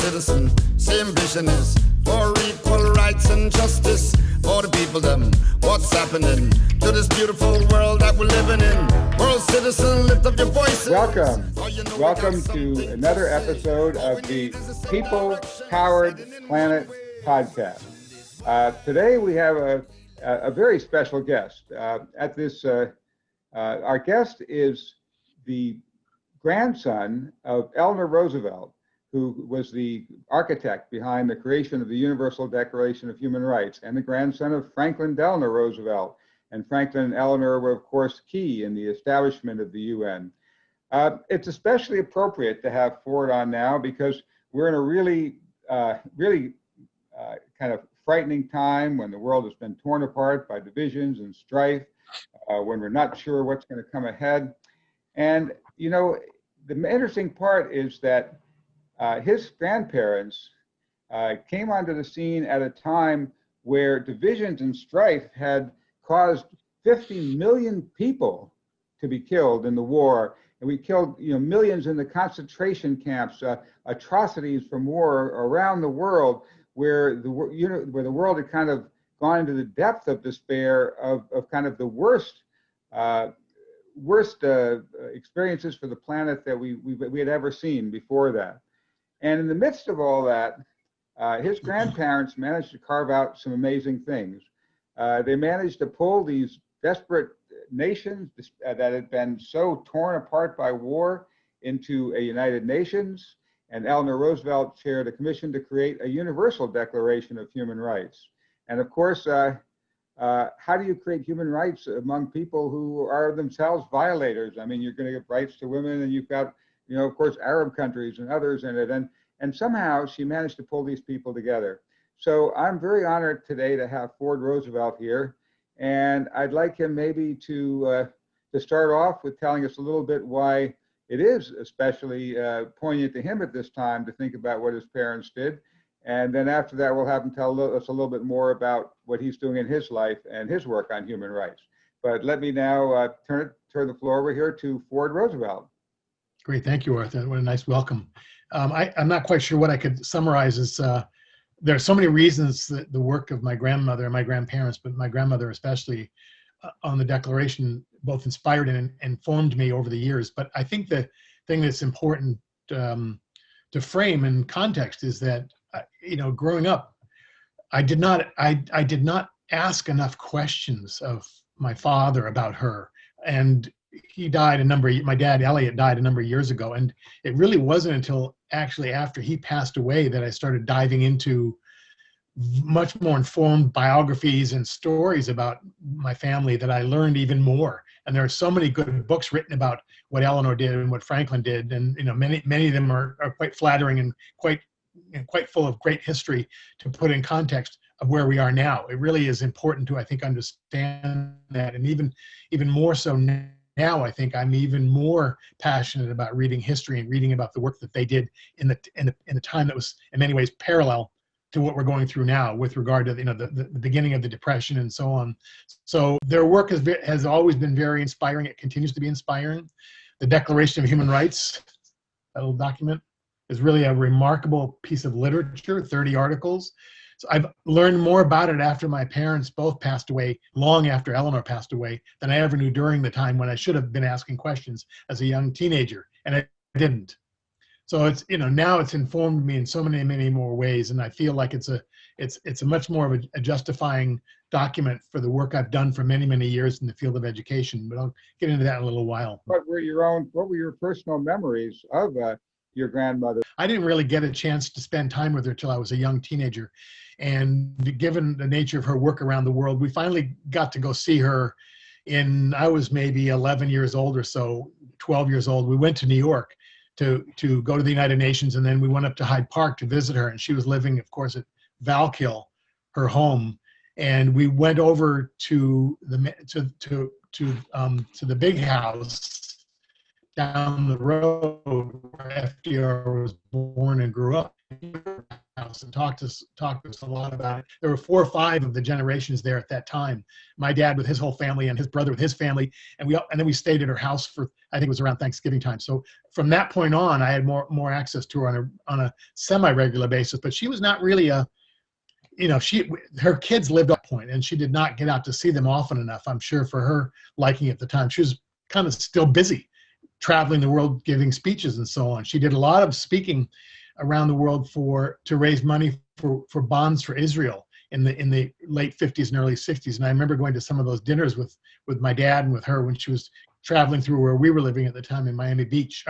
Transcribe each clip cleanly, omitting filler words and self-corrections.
citizen, same vision is for equal rights and justice for the people them. What's happening to this beautiful world that we're living in? World citizen, lift up your voices. Welcome to another episode of the People Powered Planet podcast. Today we have a very special guest. Our guest is the grandson of Eleanor Roosevelt, who was the architect behind the creation of the Universal Declaration of Human Rights, and the grandson of Franklin Delano Roosevelt. And Franklin and Eleanor were, of course, key in the establishment of the UN. It's especially appropriate to have Ford on now because we're in a really kind of frightening time when the world has been torn apart by divisions and strife, when we're not sure what's going to come ahead. And, you know, the interesting part is that his grandparents came onto the scene at a time where divisions and strife had caused 50 million people to be killed in the war. And we killed, millions in the concentration camps, atrocities from war around the world, where the world had kind of gone into the depth of despair of kind of the worst experiences for the planet that we had ever seen before that. And in the midst of all that, his grandparents managed to carve out some amazing things. They managed to pull these desperate nations that had been so torn apart by war into a United Nations, and Eleanor Roosevelt chaired a commission to create a Universal Declaration of Human Rights. And of course, how do you create human rights among people who are themselves violators? I mean, you're going to give rights to women, and you've got, of course, Arab countries and others in it. And somehow she managed to pull these people together. So I'm very honored today to have Ford Roosevelt here. And I'd like him maybe to start off with telling us a little bit why it is especially poignant to him at this time to think about what his parents did. And then after that, we'll have him tell us a little bit more about what he's doing in his life and his work on human rights. But let me now turn the floor over here to Ford Roosevelt. Great, thank you, Arthur. What a nice welcome. I'm not quite sure what I could summarize as there are so many reasons that the work of my grandmother and my grandparents, but my grandmother especially, on the Declaration both inspired and informed me over the years. But I think the thing that's important to frame in context is that, growing up, I did not ask enough questions of my father about her. And he died my dad, Elliot, died a number of years ago. And it really wasn't until actually after he passed away that I started diving into much more informed biographies and stories about my family that I learned even more. And there are so many good books written about what Eleanor did and what Franklin did. And, many of them are quite flattering and quite full of great history to put in context of where we are now. It really is important to, I think, understand that. And even more so now, I think I'm even more passionate about reading history and reading about the work that they did in the time that was in many ways parallel to what we're going through now with regard to the beginning of the Depression and so on. So their work has always been very inspiring. It continues to be inspiring. The Declaration of Human Rights, that little document, is really a remarkable piece of literature, 30 articles. So I've learned more about it after my parents both passed away, long after Eleanor passed away, than I ever knew during the time when I should have been asking questions as a young teenager, and I didn't. So it's, now it's informed me in so many more ways, and I feel like it's a much more of a justifying document for the work I've done for many years in the field of education. But I'll get into that in a little while. What were your personal memories of your grandmother? I didn't really get a chance to spend time with her till I was a young teenager. And given the nature of her work around the world, we finally got to go see her I was maybe 11 years old or so, 12 years old. We went to New York to go to the United Nations, and then we went up to Hyde Park to visit her. And she was living, of course, at Valkill, her home. And we went over to the big house down the road where FDR was born and grew up. house and talked to us a lot about it. There were 4 or 5 of the generations there at that time. My dad with his whole family and his brother with his family, and then we stayed at her house for, I think it was around Thanksgiving time. So from that point on, I had more access to her on a semi-regular basis. But she was not really her kids lived up point, and she did not get out to see them often enough, I'm sure, for her liking at the time. She was kind of still busy traveling the world, giving speeches and so on. She did a lot of speaking around the world to raise money for bonds for Israel in the late 50s and early 60s. And I remember going to some of those dinners with my dad and with her when she was traveling through where we were living at the time in Miami Beach,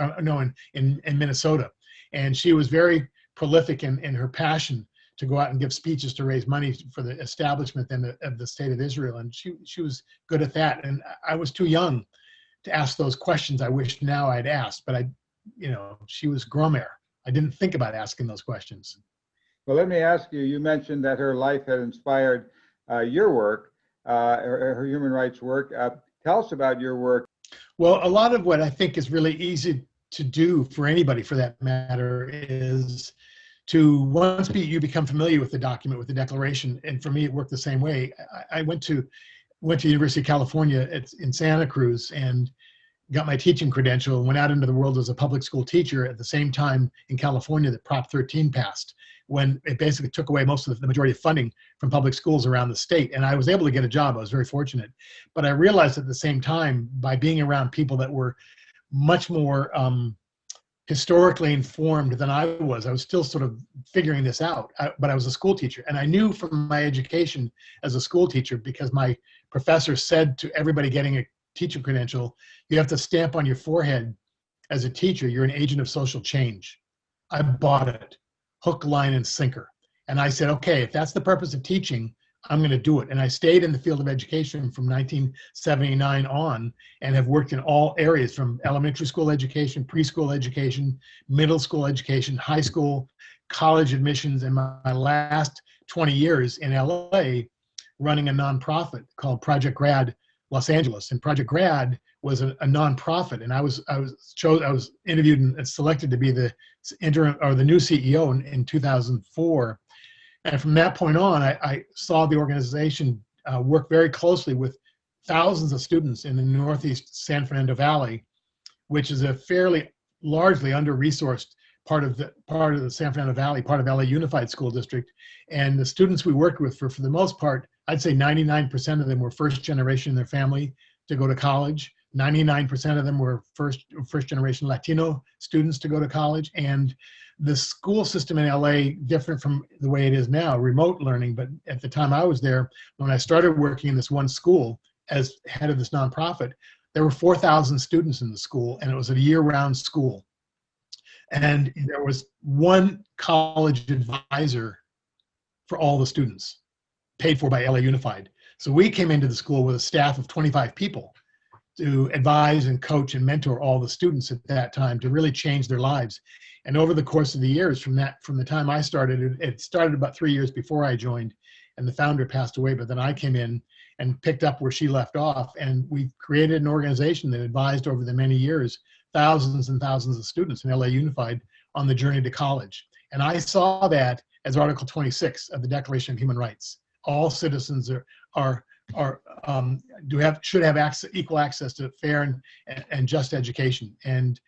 in Minnesota. And she was very prolific in her passion to go out and give speeches to raise money for the establishment of the state of Israel. And she was good at that. And I was too young to ask those questions I wish now I'd asked, but she was Gromer. I didn't think about asking those questions. Well, let me ask you, you mentioned that her life had inspired your work, her human rights work. Tell us about your work. Well, a lot of what I think is really easy to do for anybody for that matter is to, once you become familiar with the document, with the declaration, and for me it worked the same way. I went to the University of California in Santa Cruz and got my teaching credential and went out into the world as a public school teacher at the same time in California that Prop 13 passed, when it basically took away most of the majority of funding from public schools around the state. And I was able to get a job. I was very fortunate. But I realized at the same time, by being around people that were much more historically informed than I was still sort of figuring this out. But I was a school teacher. And I knew from my education as a school teacher, because my professor said to everybody getting a teacher credential, you have to stamp on your forehead as a teacher, you're an agent of social change. I bought it, hook, line, and sinker. And I said, okay, if that's the purpose of teaching, I'm going to do it. And I stayed in the field of education from 1979 on and have worked in all areas, from elementary school education, preschool education, middle school education, high school, college admissions, and my last 20 years in LA running a nonprofit called Project GRAD Los Angeles. And Project GRAD was a nonprofit, and I was interviewed and selected to be the interim or the new CEO in 2004. And from that point on, I saw the organization work very closely with thousands of students in the Northeast San Fernando Valley, which is a fairly largely under-resourced part of the San Fernando Valley, part of LA Unified School District. And the students we worked with, for the most part, I'd say 99% of them were first generation in their family to go to college. 99% of them were first generation Latino students to go to college. And the school system in LA, different from the way it is now, remote learning. But at the time I was there, when I started working in this one school as head of this nonprofit, there were 4,000 students in the school, and it was a year-round school. And there was one college advisor for all the students, paid for by LA Unified. So we came into the school with a staff of 25 people to advise and coach and mentor all the students at that time to really change their lives. And over the course of the years, from the time I started, it started about 3 years before I joined, and the founder passed away, but then I came in and picked up where she left off. And we created an organization that advised over the many years thousands and thousands of students in LA Unified on the journey to college. And I saw that as Article 26 of the Declaration of Human Rights. All citizens should have equal access to fair and just education. And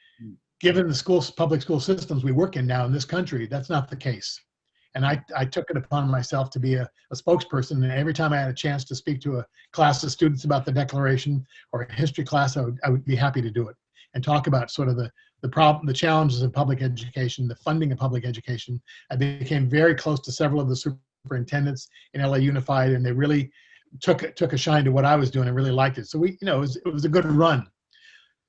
given the public school systems we work in now in this country, that's not the case. And I took it upon myself to be a spokesperson. And every time I had a chance to speak to a class of students about the Declaration or a history class, I would be happy to do it and talk about sort of the challenges of public education, the funding of public education. I became very close to several of the superintendents in LA Unified, and they really took a shine to what I was doing and really liked it. So it was a good run.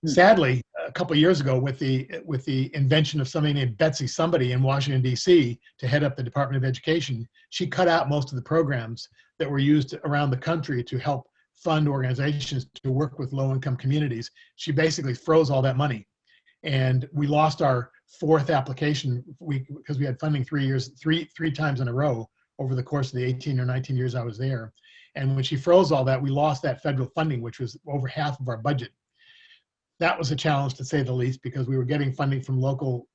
Sadly, a couple of years ago, with the invention of somebody named Betsy somebody in Washington, D.C. to head up the Department of Education, she cut out most of the programs that were used around the country to help fund organizations to work with low-income communities. She basically froze all that money. And we lost our fourth application because we had funding three times in a row over the course of the 18 or 19 years I was there. And when she froze all that, we lost that federal funding, which was over half of our budget. that was a challenge to say the least, because we were getting funding from local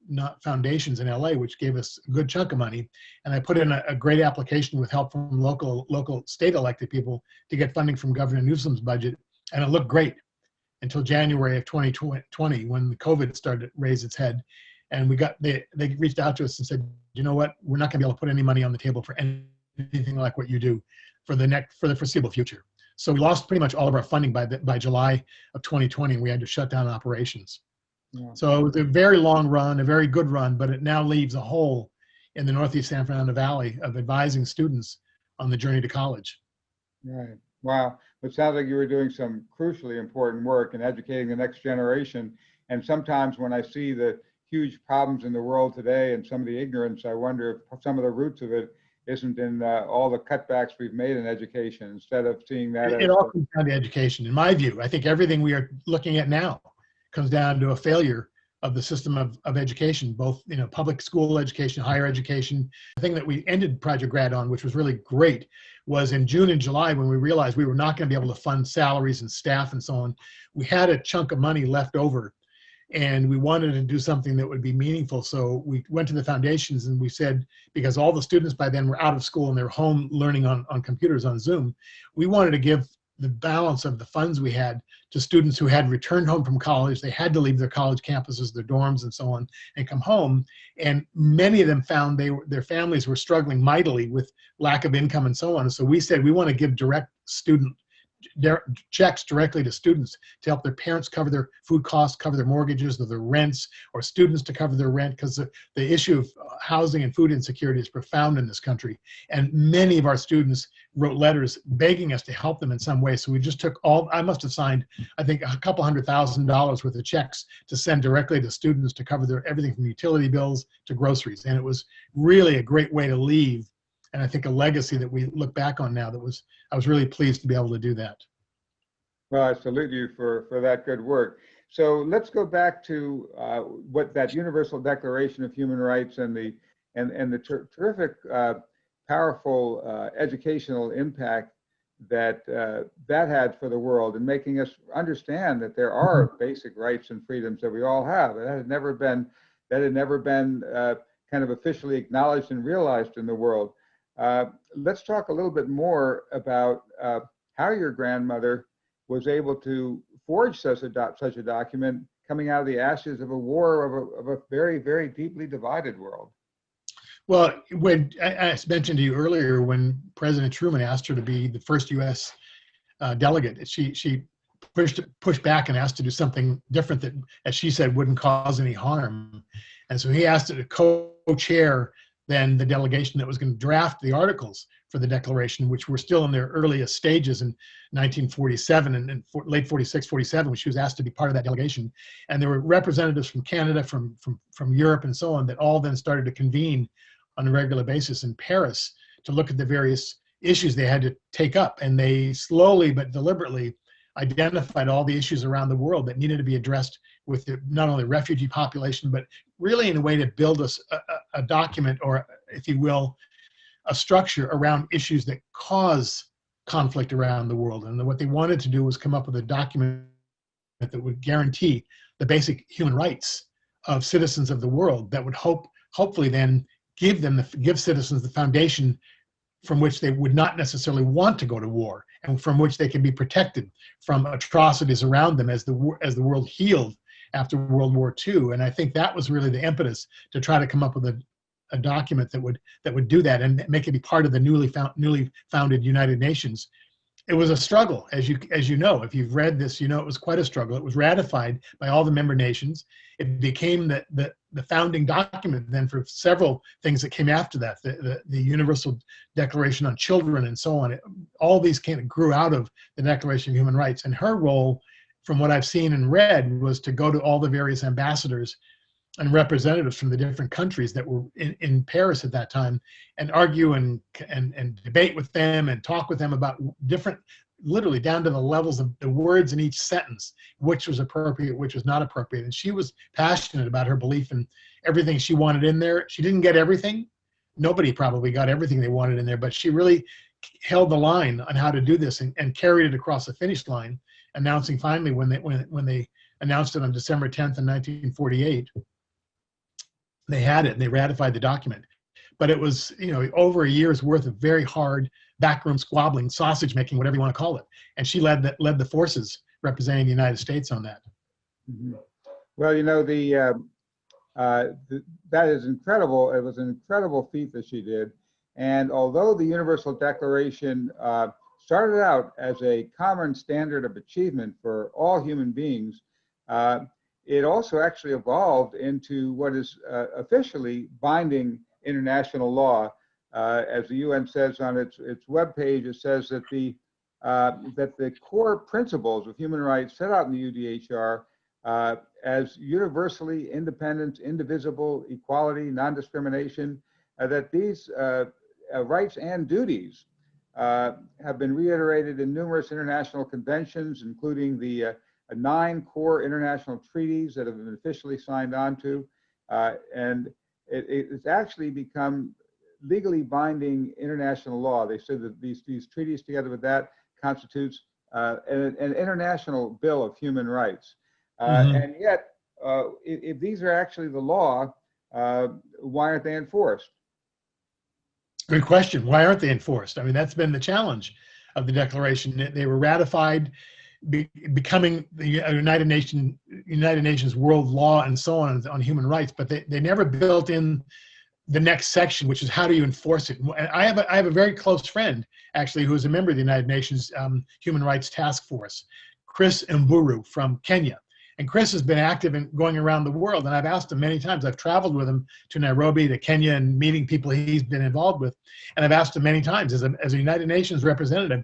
foundations in LA, which gave us a good chunk of money. And I put in a great application with help from local state elected people to get funding from Governor Newsom's budget. And it looked great until January of 2020, when the COVID started to raise its head. And they reached out to us and said, you know what, we're not gonna be able to put any money on the table for anything like what you do for the foreseeable future. So we lost pretty much all of our funding by July of 2020, and we had to shut down operations. Yeah. So it was a very long run, a very good run, but it now leaves a hole in the Northeast San Fernando Valley of advising students on the journey to college. Right. Wow. It sounds like you were doing some crucially important work in educating the next generation. And sometimes when I see the huge problems in the world today and some of the ignorance, I wonder if some of the roots of it isn't in all the cutbacks we've made in education, instead of seeing that it all comes down to education, in my view. I think everything we are looking at now comes down to a failure of the system of education, both public school education, higher education. The thing that we ended Project GRAD on, which was really great, was in June and July, when we realized we were not going to be able to fund salaries and staff and so on. We had a chunk of money left over, and we wanted to do something that would be meaningful. So we went to the foundations and we said, because all the students by then were out of school and they were home learning on computers on Zoom, we wanted to give the balance of the funds we had to students who had returned home from college. They had to leave their college campuses, their dorms and so on, and come home. And many of them found their families were struggling mightily with lack of income and so on. And so we said, we want to give direct student checks directly to students to help their parents cover their food costs, cover their mortgages or their rents, or students to cover their rent, because the issue of housing and food insecurity is profound in this country. And many of our students wrote letters begging us to help them in some way. So we just took I must have signed, I think, a couple $100,000 worth of checks to send directly to students to cover everything from utility bills to groceries. And it was really a great way to leave, and I think a legacy that we look back on now I was really pleased to be able to do that. Well, I salute you for that good work. So let's go back to what that Universal Declaration of Human Rights and the terrific, powerful educational impact that that had for the world, and making us understand that there are basic rights and freedoms that we all have. That had never been kind of officially acknowledged and realized in the world. Let's talk a little bit more about how your grandmother was able to forge such a document coming out of the ashes of a war of a very, very deeply divided world. Well, when I mentioned to you earlier, when President Truman asked her to be the first U.S. Delegate, she pushed back and asked to do something different that, as she said, wouldn't cause any harm. And so he asked her to co-chair then the delegation that was going to draft the articles for the Declaration, which were still in their earliest stages in 1947 and late 46, 47, when she was asked to be part of that delegation. And there were representatives from Canada, from Europe and so on, that all then started to convene on a regular basis in Paris to look at the various issues they had to take up. And they slowly but deliberately identified all the issues around the world that needed to be addressed with not only the refugee population, but really in a way to build a document, or if you will, a structure around issues that cause conflict around the world. And what they wanted to do was come up with a document that would guarantee the basic human rights of citizens of the world, that would hopefully then give citizens the foundation from which they would not necessarily want to go to war, and from which they can be protected from atrocities around them as the world healed after World War II. And I think that was really the impetus to try to come up with a document that would do that and make it be part of the newly founded United Nations. It was a struggle, as you know. If you've read this, you know it was quite a struggle. It was ratified by all the member nations. It became the founding document then for several things that came after that, the Universal Declaration on Children and so on. All these kind of grew out of the Declaration of Human Rights. And her role, from what I've seen and read, was to go to all the various ambassadors and representatives from the different countries that were in Paris at that time, and argue and debate with them and talk with them about different, literally down to the levels of the words in each sentence, which was appropriate, which was not appropriate. And she was passionate about her belief in everything she wanted in there. She didn't get everything. Nobody probably got everything they wanted in there, but she really held the line on how to do this and carried it across the finish line, announcing finally when they announced it on December 10th in 1948. They had it and they ratified the document. But it was, over a year's worth of very hard backroom squabbling, sausage making, whatever you want to call it. And she led the forces representing the United States on that. Mm-hmm. Well, that is incredible. It was an incredible feat that she did. And although the Universal Declaration started out as a common standard of achievement for all human beings, it also actually evolved into what is officially binding international law. As the UN says on its webpage, it says that the core principles of human rights set out in the UDHR as universally independent, indivisible, equality, non-discrimination, that these rights and duties have been reiterated in numerous international conventions, including the 9 core international treaties that have been officially signed on to. And it's actually become legally binding international law. They said that these treaties together with that constitutes an international bill of human rights. And yet, if these are actually the law, why aren't they enforced? Good question. Why aren't they enforced? I mean, that's been the challenge of the Declaration. They were ratified, becoming the United Nations world law and so on human rights, but they never built in the next section, which is how do you enforce it. And I have a very close friend, actually, who is a member of the United Nations Human Rights Task Force, Chris Mburu from Kenya. And Chris has been active in going around the world, and I've asked him many times. I've traveled with him to Nairobi, to Kenya, and meeting people he's been involved with. And I've asked him many times, as a United Nations representative,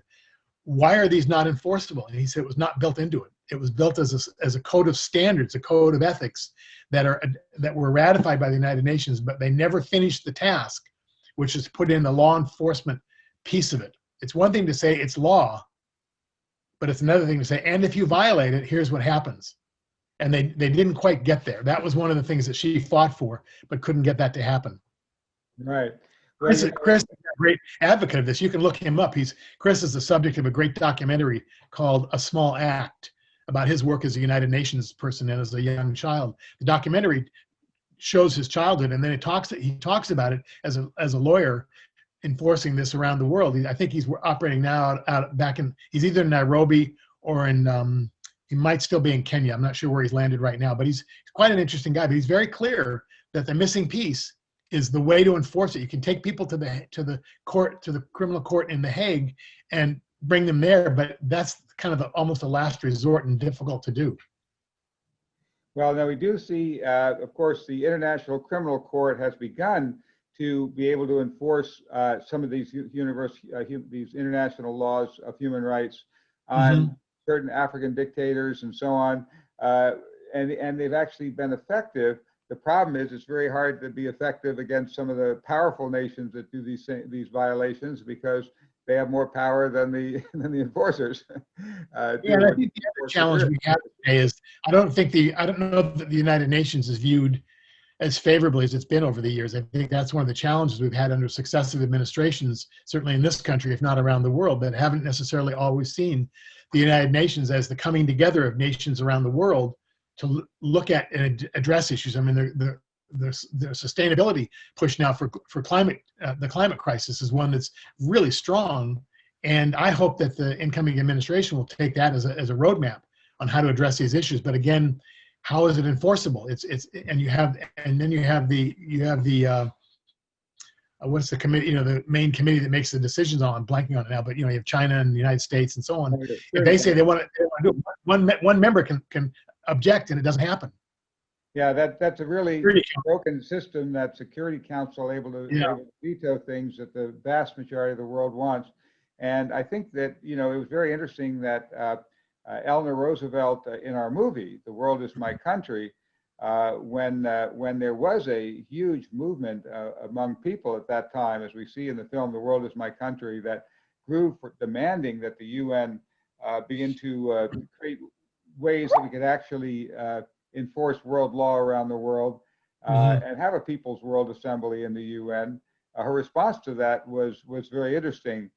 why are these not enforceable? And he said it was not built into it. It was built as a code of standards, a code of ethics that were ratified by the United Nations, but they never finished the task, which is put in the law enforcement piece of it. It's one thing to say it's law, but it's another thing to say, and if you violate it, here's what happens. And they didn't quite get there. That was one of the things that she fought for, but couldn't get that to happen. Right. Chris is a great advocate of this. You can look him up. Chris is the subject of a great documentary called A Small Act about his work as a United Nations person and as a young child. The documentary shows his childhood, and then he talks about it as a lawyer enforcing this around the world. I think he's operating now he's either in Nairobi or in he might still be in Kenya. I'm not sure where he's landed right now, but he's quite an interesting guy. But he's very clear that the missing piece is the way to enforce it. You can take people to the court, to the criminal court in The Hague, and bring them there, but that's kind of almost a last resort and difficult to do. Well, now we do see, of course, the International Criminal Court has begun to be able to enforce some of these these international laws of human rights on certain African dictators and so on, and they've actually been effective. The problem is it's very hard to be effective against some of the powerful nations that do these violations because they have more power than the enforcers. I think the other challenge we have today is I don't know that the United Nations is viewed as favorably as it's been over the years. I think that's one of the challenges we've had under successive administrations, certainly in this country, if not around the world, that haven't necessarily always seen the United Nations as the coming together of nations around the world to look at and address issues. I mean, the sustainability push now for climate, the climate crisis is one that's really strong. And I hope that the incoming administration will take that as a roadmap on how to address these issues. But again, how is it enforceable? And you have the what's the committee? The main committee that makes the decisions on. I'm blanking on it now, but you have China and the United States and so on. If they say they want to do it, one member can object and it doesn't happen. Yeah, that's a really broken system. That Security Council able to veto things that the vast majority of the world wants. And I think that it was very interesting that Eleanor Roosevelt in our movie, The World Is My Country, when there was a huge movement among people at that time, as we see in the film The World Is My Country, that grew for demanding that the UN begin to create ways that we could actually enforce world law around the world and have a People's World Assembly in the UN. Her response to that was very interesting.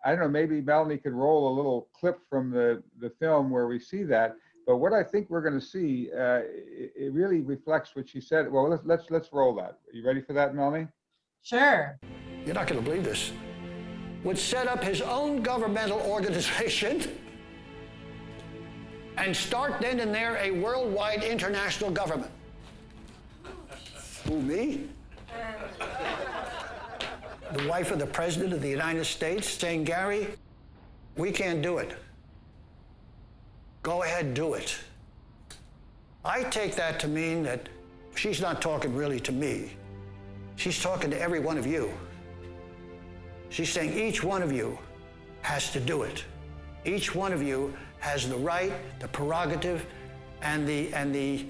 I don't know, maybe Melanie could roll a little clip from the film where we see that. But what I think we're going to see, it really reflects what she said. Well, let's roll that. Are you ready for that, Melanie? Sure. You're not going to believe this, would set up his own governmental organization and start then and there a worldwide international government. Who, me? The wife of the President of the United States saying, Gary, we can't do it. Go ahead, do it. I take that to mean that she's not talking really to me. She's talking to every one of you. She's saying each one of you has to do it. Each one of you has the right, the prerogative, and the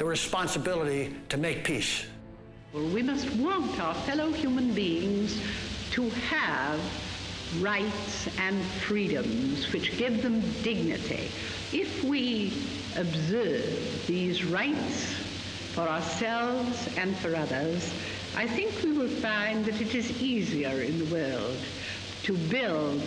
responsibility to make peace. We must want our fellow human beings to have rights and freedoms which give them dignity. If we observe these rights for ourselves and for others, I think we will find that it is easier in the world to build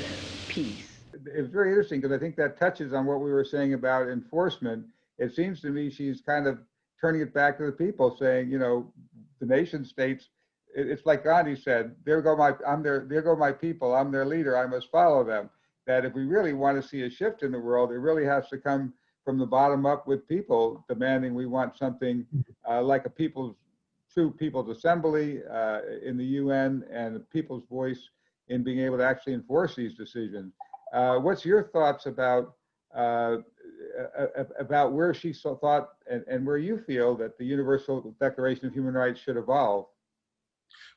peace. It's very interesting because I think that touches on what we were saying about enforcement. It seems to me she's kind of turning it back to the people, saying, you know, the nation states, it's like Gandhi said, there go my people, I'm their leader, I must follow them. That if we really want to see a shift in the world, it really has to come from the bottom up with people demanding we want something like a true people's assembly in the UN and the people's voice in being able to actually enforce these decisions. What's your thoughts about where she thought and where you feel that the Universal Declaration of Human Rights should evolve?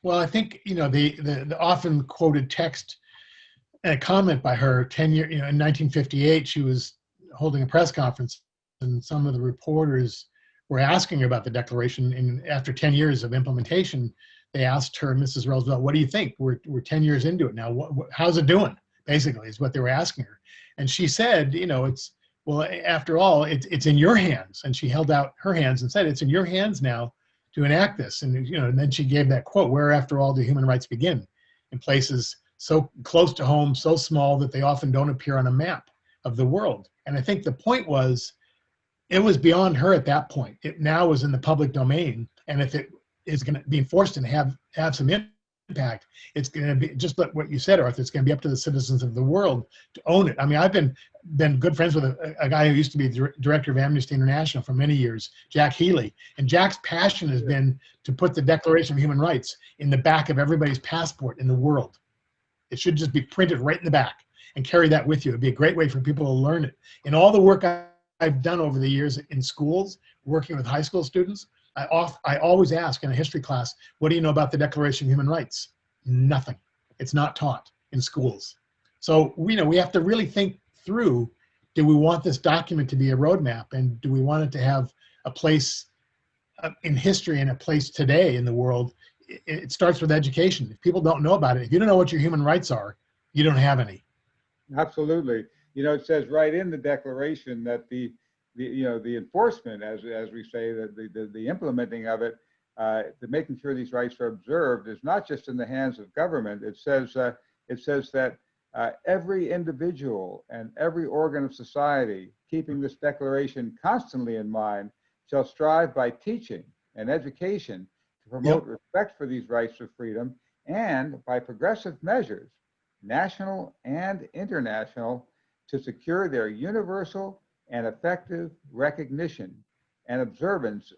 Well, I think, you know, the often quoted text and a comment by her 10 years, you know, in 1958, she was holding a press conference and some of the reporters were asking her about the declaration. And after 10 years of implementation, they asked her, Mrs. Roosevelt, what do you think? We're 10 years into it now. How's it doing? Basically is what they were asking her. And she said, you know, well, after all, it's in your hands. And she held out her hands and said, it's in your hands now to enact this. And, you know, and then she gave that quote, where after all do human rights begin? In places so close to home, so small that they often don't appear on a map of the world. And I think the point was, it was beyond her at that point. It now was in the public domain. And if it is going to be enforced and have some impact, it's going to be just like what you said, Arthur, it's going to be up to the citizens of the world to own it. I mean, I've been good friends with a guy who used to be director of Amnesty International for many years, Jack Healy. And Jack's passion has been to put the Declaration of Human Rights in the back of everybody's passport in the world. It should just be printed right in the back and carry that with you. It'd be a great way for people to learn it. In all the work I've done over the years in schools, working with high school students, I always ask in a history class, what do you know about the Declaration of Human Rights? Nothing. It's not taught in schools. So we have to really think through, do we want this document to be a roadmap, and do we want it to have a place in history and a place today in the world? It starts with education. If people don't know about it, if you don't know what your human rights are, you don't have any. Absolutely. You know, it says right in the Declaration that the enforcement, as we say, that the implementing of it, the making sure these rights are observed, is not just in the hands of government. It says that every individual and every organ of society, keeping this declaration constantly in mind, shall strive by teaching and education to promote respect for these rights of freedom, and by progressive measures, national and international, to secure their universal and effective recognition and observance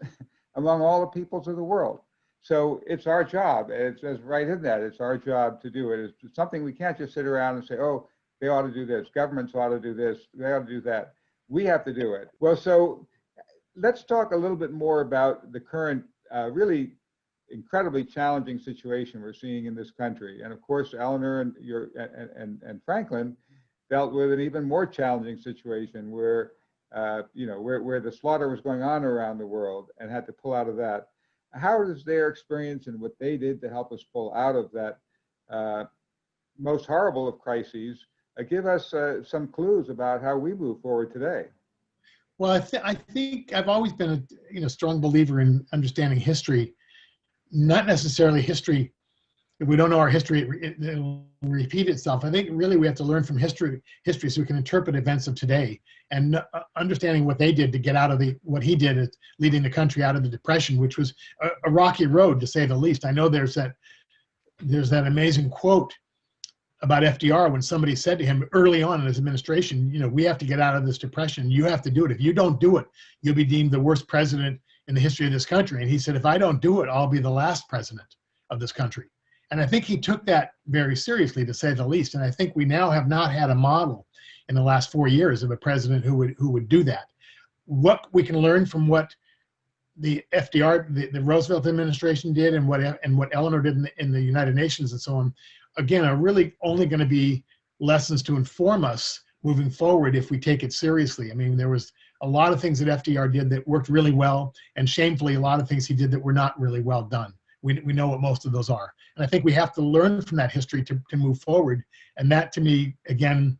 among all the peoples of the world. So it's our job, it says right in that, it's our job to do it. It's something we can't just sit around and say, oh, they ought to do this, governments ought to do this, they ought to do that. We have to do it. Well, so let's talk a little bit more about the current really incredibly challenging situation we're seeing in this country. And of course, Eleanor and Franklin dealt with an even more challenging situation where where the slaughter was going on around the world and had to pull out of that. How does their experience and what they did to help us pull out of that most horrible of crises give us some clues about how we move forward today? Well, I think I've always been a strong believer in understanding history, not necessarily history if we don't know our history, it'll repeat itself. I think really we have to learn from history so we can interpret events of today, and understanding what they did to get out of what he did at leading the country out of the Depression, which was a rocky road to say the least. I know there's that amazing quote about FDR when somebody said to him early on in his administration, you know, we have to get out of this Depression. You have to do it. If you don't do it, you'll be deemed the worst president in the history of this country. And he said, if I don't do it, I'll be the last president of this country. And I think he took that very seriously, to say the least. And I think we now have not had a model in the last 4 years of a president who would do that. What we can learn from what the FDR, the Roosevelt administration did, and what Eleanor did in the United Nations and so on, again, are really only going to be lessons to inform us moving forward if we take it seriously. I mean, there was a lot of things that FDR did that worked really well, and shamefully a lot of things he did that were not really well done. We know what most of those are. And I think we have to learn from that history to move forward. And that, to me, again,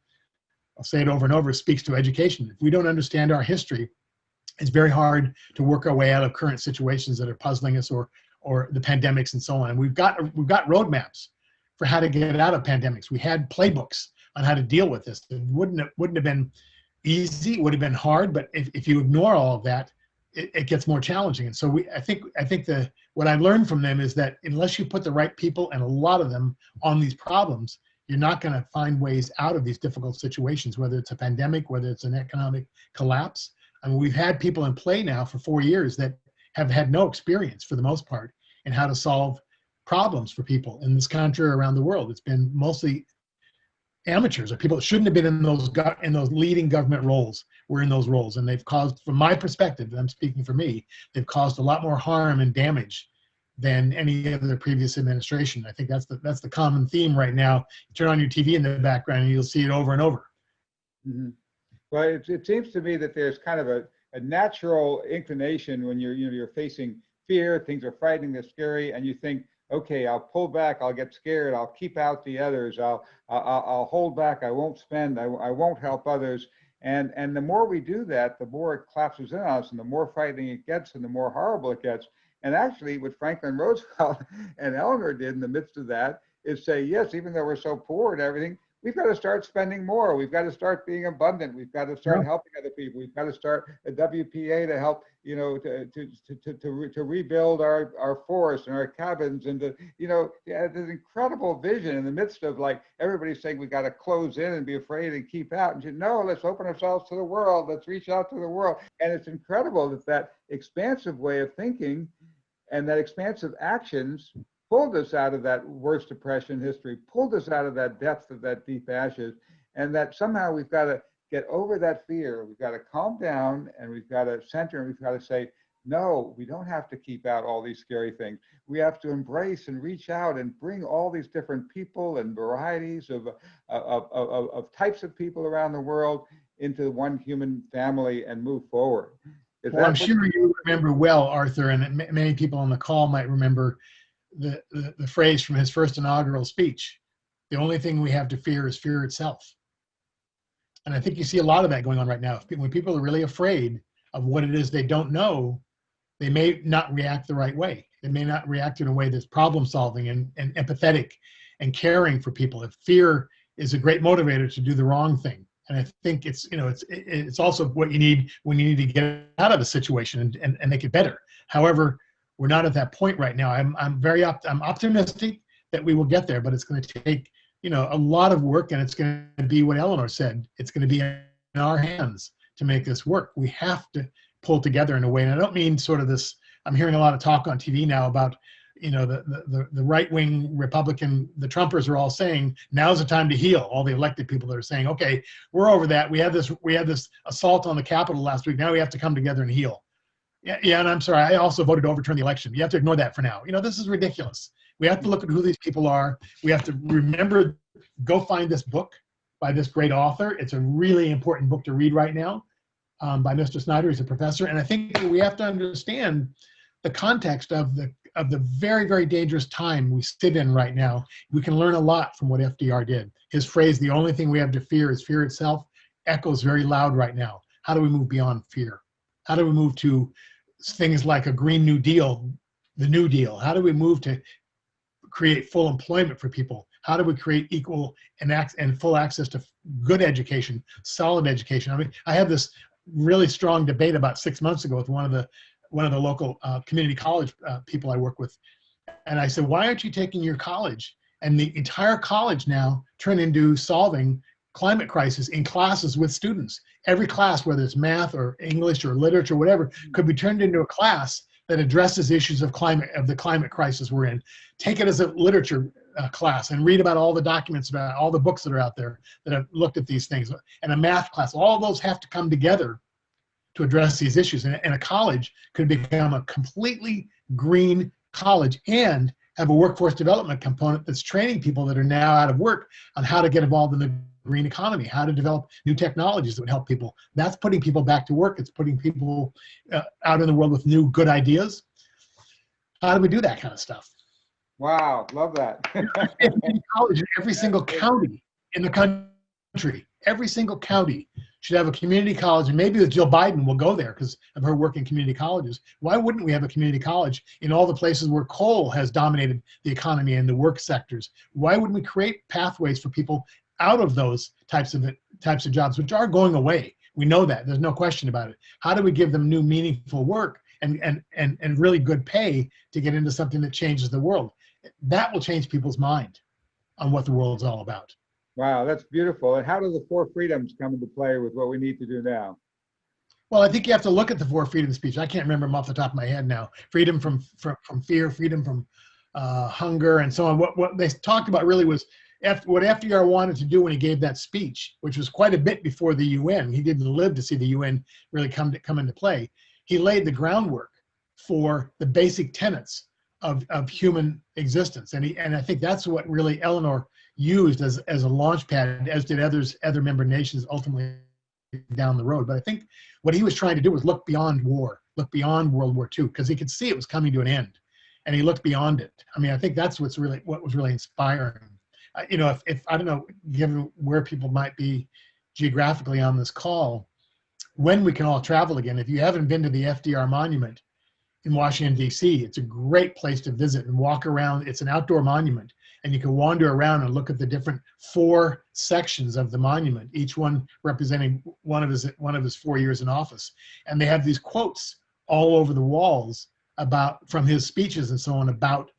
I'll say it over and over, speaks to education. If we don't understand our history, it's very hard to work our way out of current situations that are puzzling us, or the pandemics and so on. And we've got roadmaps for how to get out of pandemics. We had playbooks on how to deal with this. It wouldn't have been easy. It would have been hard. But if you ignore all of that, it gets more challenging. And so I think what I learned from them is that unless you put the right people, and a lot of them, on these problems, you're not going to find ways out of these difficult situations, whether it's a pandemic, whether it's an economic collapse. I mean, we've had people in play now for 4 years that have had no experience, for the most part, in how to solve problems for people in this country or around the world. It's been mostly amateurs, or people that shouldn't have been in those leading government roles were in those roles. And they've caused, from my perspective, I'm speaking for me, they've caused a lot more harm and damage than any other previous administration. I think that's the common theme right now. You turn on your TV in the background and you'll see it over and over. Mm-hmm. Well, it seems to me that there's kind of a natural inclination when you're facing fear, things are frightening, they're scary, and you think, okay, I'll pull back, I'll get scared, I'll keep out the others, I'll hold back, I won't spend, I won't help others. And the more we do that, the more it collapses in on us, and the more frightening it gets, and the more horrible it gets. And actually, what Franklin Roosevelt and Eleanor did in the midst of that is say, yes, even though we're so poor and everything, we've got to start spending more. We've got to start being abundant. We've got to start helping other people. We've got to start a WPA to help, to rebuild our forests and our cabins, and this incredible vision in the midst of, like, everybody saying we got to close in and be afraid and keep out. And no, let's open ourselves to the world. Let's reach out to the world. And it's incredible that expansive way of thinking and that expansive actions pulled us out of that worst depression history, pulled us out of that depth of that deep ashes, and that somehow we've got to get over that fear. We've got to calm down, and we've got to center, and we've got to say, no, we don't have to keep out all these scary things. We have to embrace and reach out and bring all these different people and varieties of types of people around the world into one human family and move forward. Well, I'm sure you remember well, Arthur, and many people on the call might remember the phrase from his first inaugural speech: the only thing we have to fear is fear itself. And I think you see a lot of that going on right now. When people are really afraid of what it is they don't know, they may not react the right way. They may not react in a way that's problem solving and empathetic and caring for people. If fear is a great motivator to do the wrong thing. And I think it's also what you need when you need to get out of a situation and make it better. However, we're not at that point right now. I'm optimistic that we will get there, but it's going to take a lot of work, and it's going to be what Eleanor said. It's going to be in our hands to make this work. We have to pull together in a way, and I don't mean sort of this. I'm hearing a lot of talk on TV now about the right-wing Republican, the Trumpers are all saying now's the time to heal. All the elected people that are saying, okay, we're over that. We had this assault on the Capitol last week. Now we have to come together and heal. Yeah, and I'm sorry, I also voted to overturn the election. You have to ignore that for now. This is ridiculous. We have to look at who these people are. We have to remember, go find this book by this great author. It's a really important book to read right now, by Mr. Snyder. He's a professor. And I think we have to understand the context of the very, very dangerous time we sit in right now. We can learn a lot from what FDR did. His phrase, the only thing we have to fear is fear itself, echoes very loud right now. How do we move beyond fear? How do we move to things like a Green New Deal, the New Deal? How do we move to create full employment for people? How do we create equal and full access to good education, solid education? I mean, I had this really strong debate about 6 months ago with one of the local community college people I work with. And I said, why aren't you taking your college and the entire college now turn into solving climate crisis in classes with students? Every class, whether it's math or English or literature, whatever, could be turned into a class that addresses issues of the climate crisis we're in. Take it as a literature class and read about all the documents, about all the books that are out there that have looked at these things. And a math class, all those have to come together to address these issues. And a college could become a completely green college and have a workforce development component that's training people that are now out of work on how to get involved in the green economy, how to develop new technologies that would help people. That's putting people back to work. It's putting people out in the world with new good ideas. How do we do that kind of stuff? Wow, love that. In college, in every single county in the country, every single county should have a community college, and maybe with Jill Biden we'll go there because of her work in community colleges. Why wouldn't we have a community college in all the places where coal has dominated the economy and the work sectors? Why wouldn't we create pathways for people out of those types of jobs, which are going away? We know that. There's no question about it. How do we give them new, meaningful work and really good pay to get into something that changes the world? That will change people's mind on what the world's all about. Wow, that's beautiful. And how do the 4 freedoms come into play with what we need to do now? Well, I think you have to look at the 4 freedom of speech. I can't remember them off the top of my head now. Freedom from fear, freedom from hunger, and so on. What they talked about really was what FDR wanted to do when he gave that speech, which was quite a bit before the UN. He didn't live to see the UN really come into play. He laid the groundwork for the basic tenets of human existence, and I think that's what really Eleanor used as a launch pad, as did other member nations ultimately down the road. But I think what he was trying to do was look beyond war, look beyond World War II, because he could see it was coming to an end, and he looked beyond it. I mean, I think that's what was really inspiring. You know, if I don't know, given where people might be geographically on this call, when we can all travel again, if you haven't been to the Fdr Monument in Washington, D.C., it's a great place to visit and walk around. It's an outdoor monument, and you can wander around and look at the different 4 sections of the monument, each one representing one of his 4 years in office. And they have these quotes all over the walls from his speeches and so on about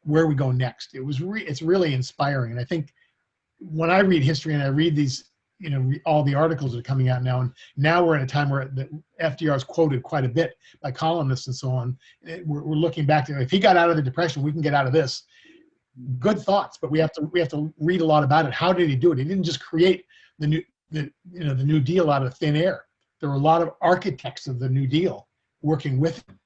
where we go next. It's really inspiring. And I think when I read history and I read these, you know, all the articles that are coming out now, and now we're in a time where the FDR is quoted quite a bit by columnists and so on. We're looking back to, if he got out of the Depression, we can get out of this. Good thoughts, but we have to read a lot about it. How did he do it? He didn't just create the New Deal out of thin air. There were a lot of architects of the New Deal working with him.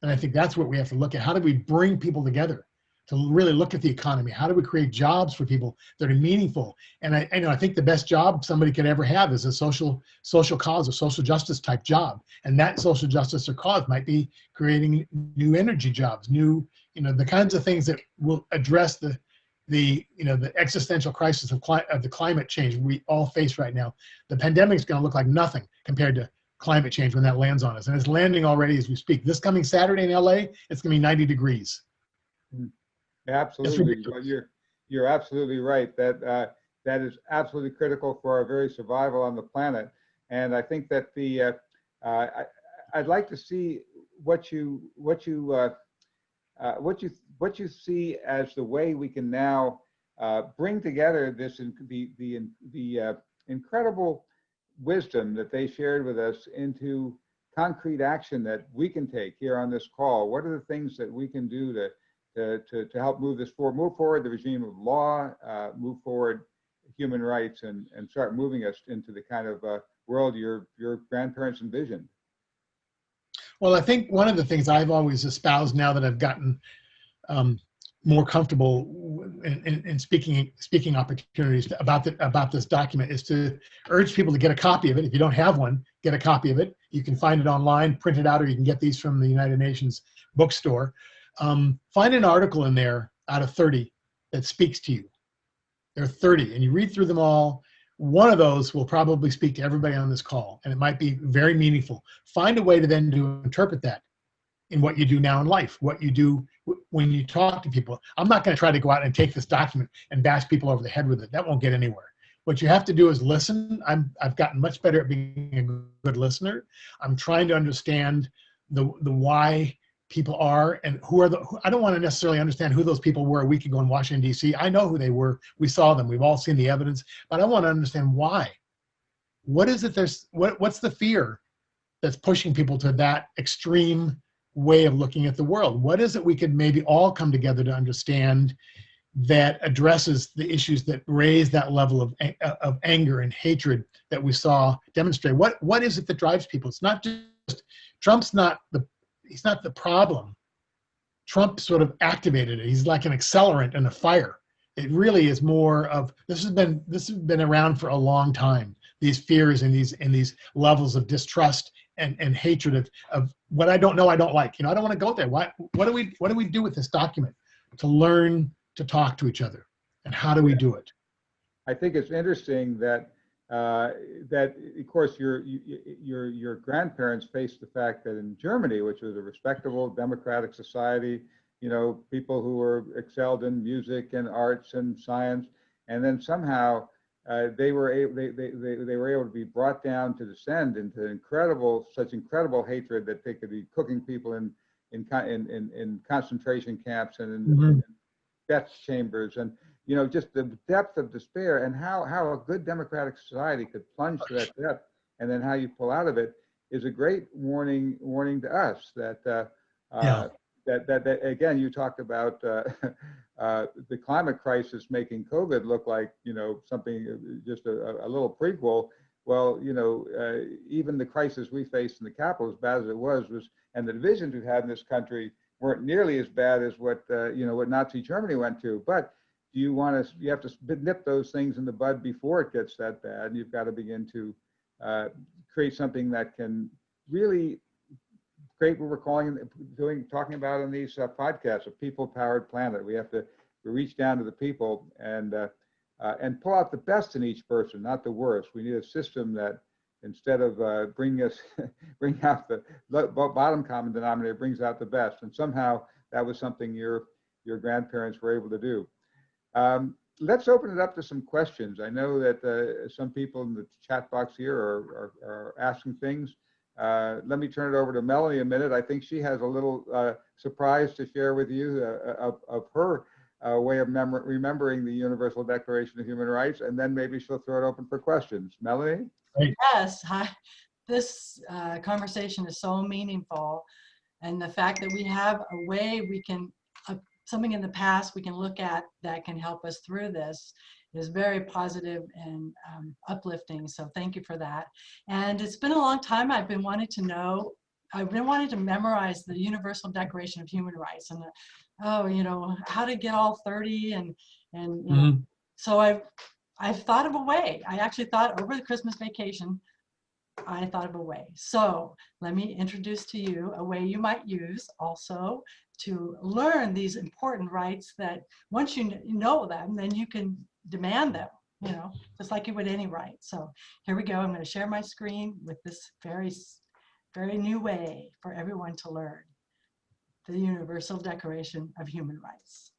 And I think that's what we have to look at. How do we bring people together to really look at the economy? How do we create jobs for people that are meaningful? And I think the best job somebody could ever have is a social cause, a social justice type job. And that social justice or cause might be creating new energy jobs, the kinds of things that will address the existential crisis of the climate change we all face right now. The pandemic is going to look like nothing compared to climate change when that lands on us, and it's landing already as we speak. This coming Saturday in LA, it's going to be 90 degrees. Absolutely, you're absolutely right. That is absolutely critical for our very survival on the planet. And I think that I'd like to see what you see as the way we can now bring together this the incredible wisdom that they shared with us into concrete action that we can take here on this call. What are the things that we can do to help move this forward, move forward the regime of law, move forward human rights, and start moving us into the kind of world your grandparents envisioned? Well, I think one of the things I've always espoused now that I've gotten more comfortable in speaking opportunities about this document is to urge people to get a copy of it. If you don't have one, get a copy of it. You can find it online, print it out, or you can get these from the United Nations bookstore. Find an article in there out of 30 that speaks to you. There are 30, and you read through them all. One of those will probably speak to everybody on this call, and it might be very meaningful. Find a way to then interpret that in what you do now in life, what you do when you talk to people. I'm not going to try to go out and take this document and bash people over the head with it. That won't get anywhere. What you have to do is listen. I've gotten much better at being a good listener. I'm trying to understand the why people are and I don't want to necessarily understand who those people were a week ago in Washington, D.C. I know who they were. We saw them. We've all seen the evidence, but I want to understand why. What is it what's the fear that's pushing people to that extreme way of looking at the world? What is it we could maybe all come together to understand that addresses the issues that raise that level of anger and hatred that we saw demonstrate? What is it that drives people? It's not just he's not the problem. Trump sort of activated it. He's like an accelerant in a fire. It really is more of, this has been around for a long time. These fears and these levels of distrust and hatred of what I don't know, I don't like. I don't want to go there. What do we do with this document to learn to talk to each other, and how do we do it? I think it's interesting that of course your grandparents faced the fact that in Germany, which was a respectable democratic society, people who were excelled in music and arts and science, and then somehow they were able to be brought down to descend into such incredible hatred that they could be cooking people in concentration camps and in death chambers, and just the depth of despair, and how a good democratic society could plunge to that depth, and then how you pull out of it is a great warning to us that that again, you talked about the climate crisis making COVID look like something, just a little prequel. Well, even the crisis we faced in the Capitol, as bad as it was, and the divisions we've had in this country weren't nearly as bad as what Nazi Germany went to. But you have to nip those things in the bud before it gets that bad. And you've got to begin to create something that can really create what we're talking about in these podcasts, a people-powered planet. We have to reach down to the people and pull out the best in each person, not the worst. We need a system that, instead of bring out the bottom common denominator, brings out the best. And somehow that was something your grandparents were able to do. Let's open it up to some questions. I know that some people in the chat box here are asking things. Let me turn it over to Melanie a minute. I think she has a little surprise to share with you of her way of remembering the Universal Declaration of Human Rights, and then maybe she'll throw it open for questions. Melanie? Yes, this conversation is so meaningful, and the fact that we have a way we can, something in the past we can look at that can help us through this is very positive and uplifting. So thank you for that. And it's been a long time I've been wanting to memorize the Universal Declaration of Human Rights, and how to get all 30 and so I've thought of a way. I actually thought over the Christmas vacation, I thought of a way. So let me introduce to you a way you might use also to learn these important rights that once you know them, then you can demand them, just like you would any right. So here we go. I'm going to share my screen with this very, very new way for everyone to learn the Universal Declaration of Human Rights.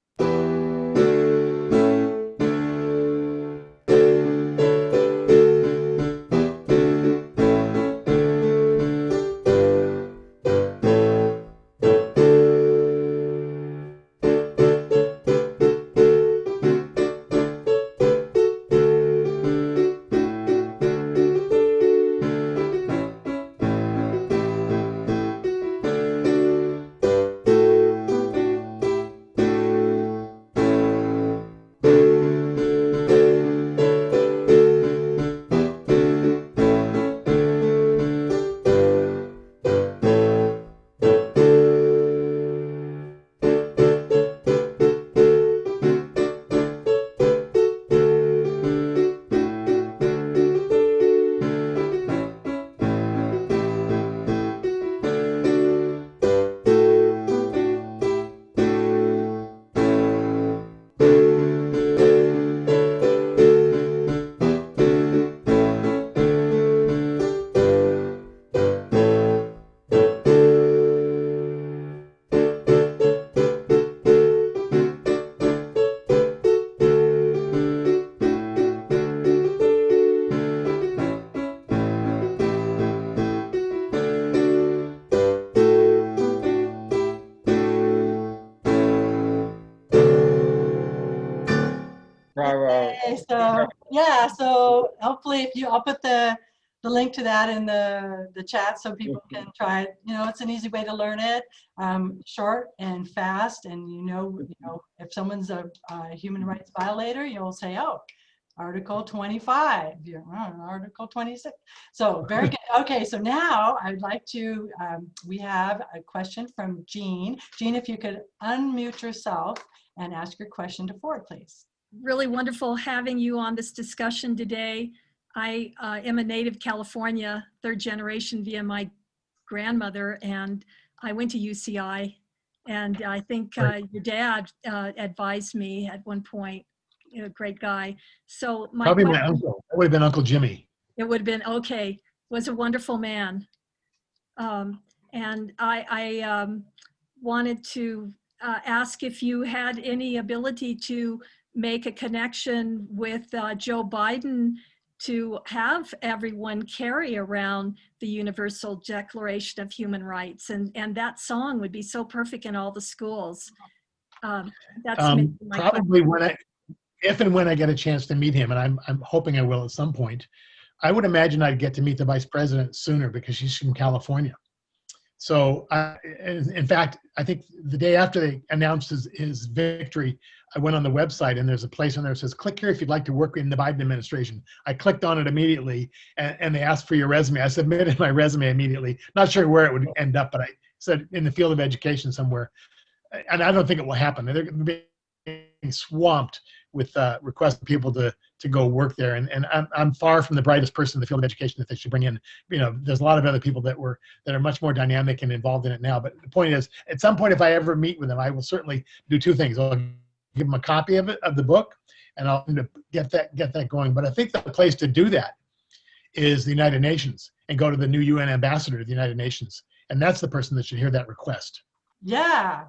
Yeah, so hopefully if you, I'll put the link to that in the chat so people can try it. You know, it's an easy way to learn it, short and fast. And you know, if someone's a human rights violator, you'll say, oh, Article 25, Article 26. So very good. Okay, so now I'd like to, we have a question from Jean. Jean, if you could unmute yourself and ask your question to Ford, please. Really wonderful having you on this discussion today. I am a native California, third generation via my grandmother, and I went to UCI. And I think your dad advised me at one point, great guy. So my Probably my uncle. That would have been Uncle Jimmy. It would have been, okay, was a wonderful man. And I wanted to ask if you had any ability to make a connection with Joe Biden to have everyone carry around the Universal Declaration of Human Rights. And that song would be so perfect in all the schools. That's probably when if and when I get a chance to meet him, and I'm hoping I will at some point, I would imagine I'd get to meet the vice president sooner because she's from California. So in fact, I think the day after they announced his victory, I went on the website and there's a place on there that says, click here if you'd like to work in the Biden administration. I clicked on it immediately and they asked for your resume. I submitted my resume immediately. Not sure where it would end up, but I said in the field of education somewhere. And I don't think it will happen. They're being swamped with requests for people to go work there. And I'm far from the brightest person in the field of education that they should bring in. You know, there's a lot of other people that are much more dynamic and involved in it now. But the point is, at some point, if I ever meet with them, I will certainly do two things. I'll give them a copy of the book, and I'll get that going. But I think the place to do that is the United Nations, and go to the new UN ambassador to the United Nations. And that's the person that should hear that request. Yeah,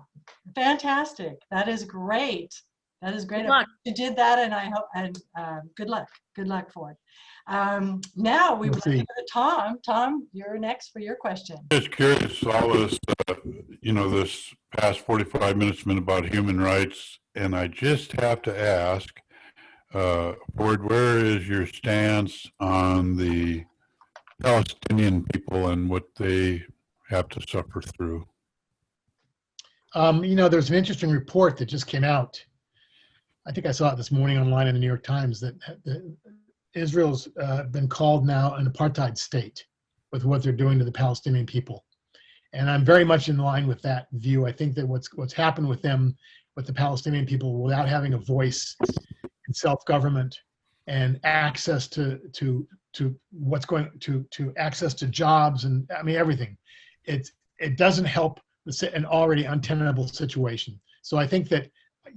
fantastic. That is great. That is great. Good luck. You did that, and I hope, and good luck. Good luck for it. Now we will go to Tom. Tom, you're next for your question. Just curious, all this, this past 45 minutes been about human rights, and I just have to ask, Ford, where is your stance on the Palestinian people and what they have to suffer through? There's an interesting report that just came out. I think I saw it this morning online in the New York Times that Israel's been called now an apartheid state with what they're doing to the Palestinian people. And I'm very much in line with that view. I think that what's happened with them, with the Palestinian people, without having a voice in self-government and access to what's going to access to jobs and everything, it doesn't help an already untenable situation. So I think that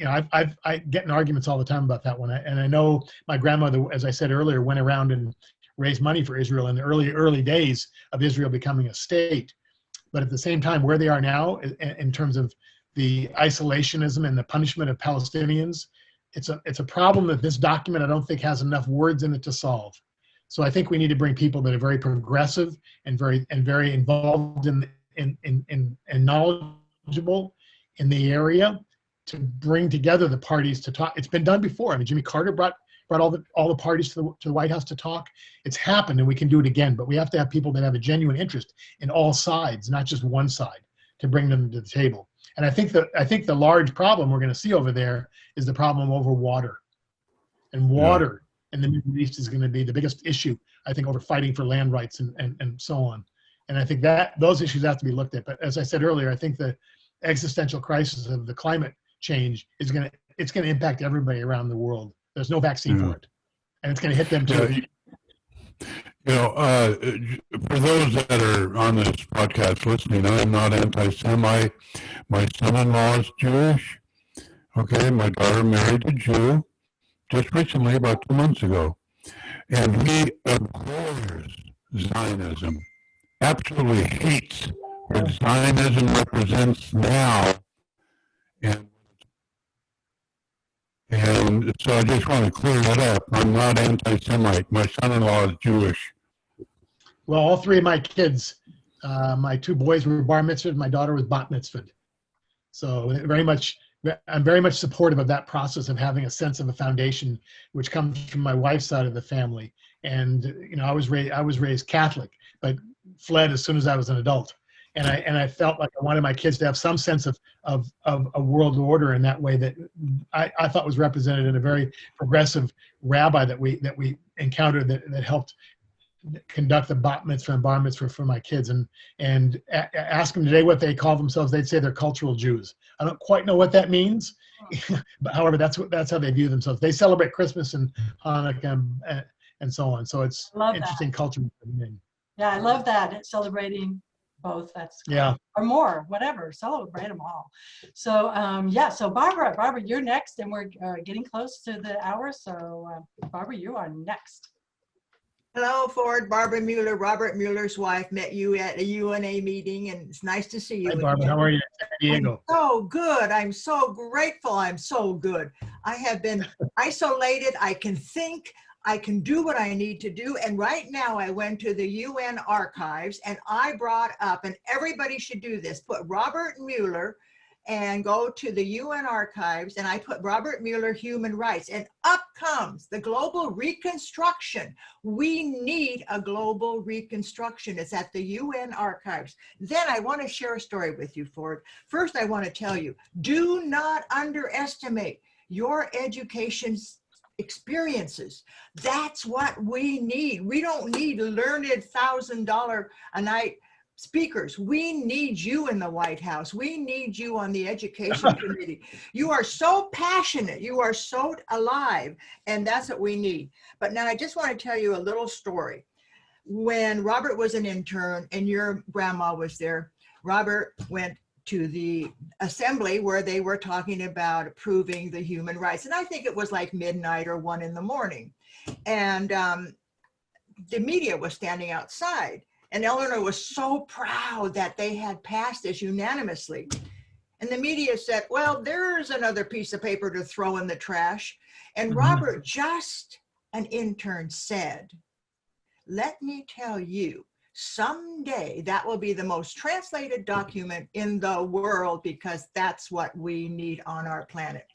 I get in arguments all the time about that one. And I know my grandmother, as I said earlier, went around and raised money for Israel in the early days of Israel becoming a state. But at the same time, where they are now in terms of the isolationism and the punishment of Palestinians, it's a problem that this document I don't think has enough words in it to solve. So I think we need to bring people that are very progressive and very involved and knowledgeable in the area, to bring together the parties to talk. It's been done before. Jimmy Carter brought all the parties to the White House to talk. It's happened, and we can do it again. But we have to have people that have a genuine interest in all sides, not just one side, to bring them to the table. And I think the large problem we're going to see over there is the problem over water. And water in the Middle East is going to be the biggest issue, I think, over fighting for land rights and so on. And I think that those issues have to be looked at. But as I said earlier, I think the existential crisis of the climate change is going to impact everybody around the world. There's no vaccine for it, and it's going to hit them too. For those that are on this podcast listening, I'm not anti-Semite. My son-in-law is Jewish. Okay, my daughter married a Jew just recently, about 2 months ago, and he abhors Zionism. Absolutely hates what Zionism represents now. And so I just want to clear that up. I'm not anti-Semite. My son-in-law is Jewish. Well, all three of my kids, my two boys were bar mitzvahed, my daughter was bat mitzvahed. So very much I'm very much supportive of that process of having a sense of a foundation, which comes from my wife's side of the family. And you know, I was raised Catholic, but fled as soon as I was an adult. And I felt like I wanted my kids to have some sense of a world order in that way that I thought was represented in a very progressive rabbi that we encountered that helped conduct the bat mitzvah and bar mitzvah for my kids. And ask them today what they call themselves, they'd say they're cultural Jews. I don't quite know what that means, but however, that's how they view themselves. They celebrate Christmas and Hanukkah and so on. So it's interesting culture. Yeah, I love that, celebrating both. That's cool. Yeah, or more, whatever, celebrate them all. So yeah, so Barbara, you're next, and we're getting close to the hour. So Barbara, you are next. Hello, Ford. Barbara Mueller, Robert Mueller's wife, met you at a UNA meeting, and it's nice to see you. Hi, Barbara. How are you? San Diego. I'm so good. I'm so grateful. I'm so good. I have been isolated. I can think. I can do what I need to do. And right now I went to the UN archives and I brought up, and everybody should do this, put Robert Mueller and go to the UN archives, and I put Robert Mueller human rights, and up comes the global reconstruction. We need a global reconstruction. It's at the UN archives. Then I want to share a story with you, Ford. First, I want to tell you, do not underestimate your education's experiences. That's what we need. We don't need learned $1,000 a night speakers. We need you in the White House. We need you on the education committee. You are so passionate. You are so alive. And that's what we need. But now I just want to tell you a little story. When Robert was an intern and your grandma was there, Robert went to the assembly where they were talking about approving the human rights. And I think it was like midnight or 1 in the morning. And the media was standing outside. And Eleanor was so proud that they had passed this unanimously. And the media said, well, there's another piece of paper to throw in the trash. And Robert, just an intern, said, let me tell you, someday that will be the most translated document in the world, because that's what we need on our planet.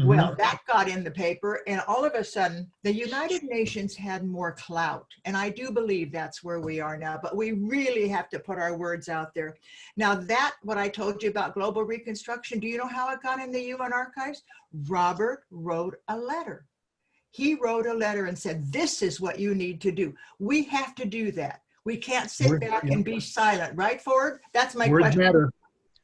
Well, that got in the paper, and all of a sudden the United Nations had more clout. And I do believe that's where we are now, but we really have to put our words out there. Now that, what I told you about global reconstruction, do you know how it got in the UN archives? Robert wrote a letter. He wrote a letter and said, this is what you need to do. We have to do that. We can't sit back and be silent, right, Ford? That's my question. Words matter.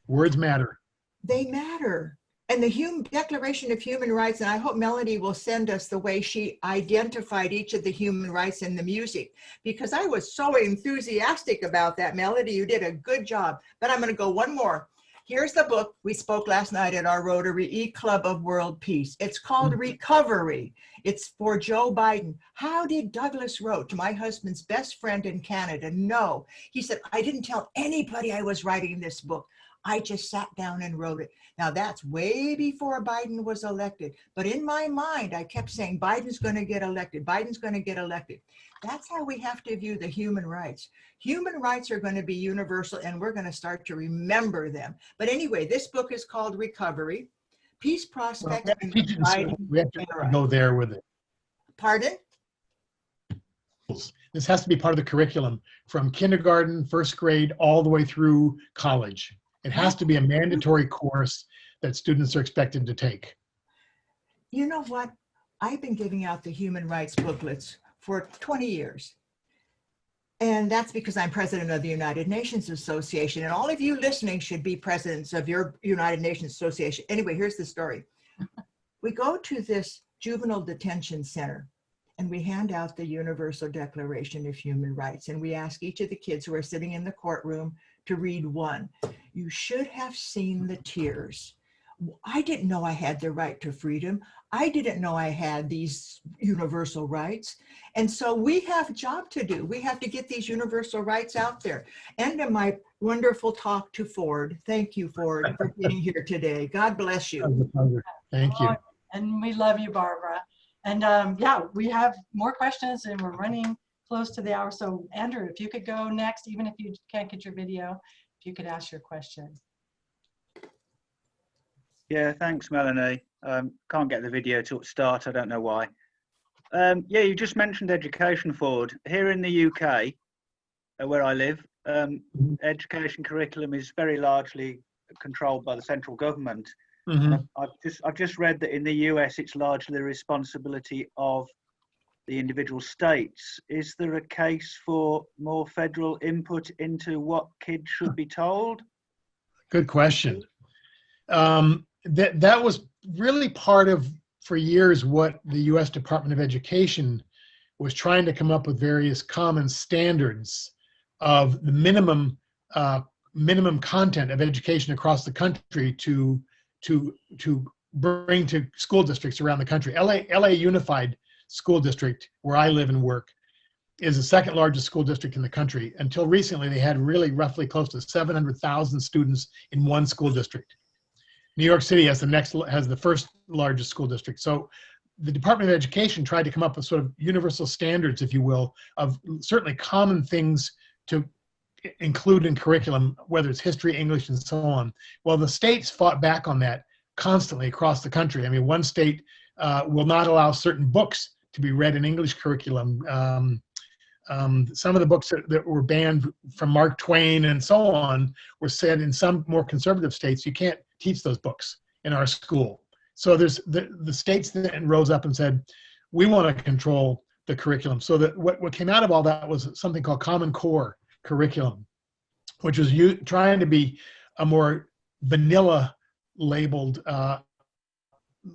Words matter. They matter. And the Declaration of Human Rights, and I hope Melanie will send us the way she identified each of the human rights in the music, because I was so enthusiastic about that. Melanie, you did a good job. But I'm going to go one more. Here's the book we spoke last night at our Rotary E-Club of World Peace. It's called Recovery. It's for Joe Biden. How did Douglas wrote to my husband's best friend in Canada know? He said, I didn't tell anybody I was writing this book. I just sat down and wrote it. Now that's way before Biden was elected. But in my mind, I kept saying, Biden's going to get elected. Biden's going to get elected. That's how we have to view the human rights. Human rights are going to be universal, and we're going to start to remember them. But anyway, this book is called Recovery, Peace Prospects. Well, we have to go there with it. Pardon? This has to be part of the curriculum from kindergarten, first grade, all the way through college. It has to be a mandatory course that students are expected to take. You know what? I've been giving out the human rights booklets for 20 years. And that's because I'm president of the United Nations Association. And all of you listening should be presidents of your United Nations Association. Anyway, here's the story. We go to this juvenile detention center, and we hand out the Universal Declaration of Human Rights. And we ask each of the kids who are sitting in the courtroom to read one. You should have seen the tears. I didn't know I had the right to freedom. I didn't know I had these universal rights. And so we have a job to do. We have to get these universal rights out there. And in my wonderful talk to Ford, thank you, Ford, for being here today. God bless you. Thank you. And we love you, Barbara. And yeah, we have more questions, and we're running close to the hour. So Andrew, if you could go next, even if you can't get your video, if you could ask your question. Yeah, thanks, Melanie. Can't get the video to start. I don't know why. Yeah, you just mentioned education, Ford. Here in the UK, where I live, education curriculum is very largely controlled by the central government. Mhm. And I've just read that in the US, it's largely the responsibility of the individual states. Is there a case for more federal input into what kids should be told? Good question. That was really part of, for years, what the U.S. Department of Education was trying to come up with various common standards of the minimum content of education across the country to bring to school districts around the country. LA Unified School District, where I live and work, is the second largest school district in the country. Until recently, they had really roughly close to 700,000 students in one school district. New York City has the first largest school district. So the Department of Education tried to come up with sort of universal standards, if you will, of certainly common things to include in curriculum, whether it's history, English, and so on. Well, the states fought back on that constantly across the country. I mean, one state will not allow certain books to be read in English curriculum. Some of the books that were banned from Mark Twain and so on were said in some more conservative states, you can't teach those books in our school. So there's the states then rose up and said, we want to control the curriculum. So that what came out of all that was something called Common Core curriculum, which was trying to be a more vanilla labeled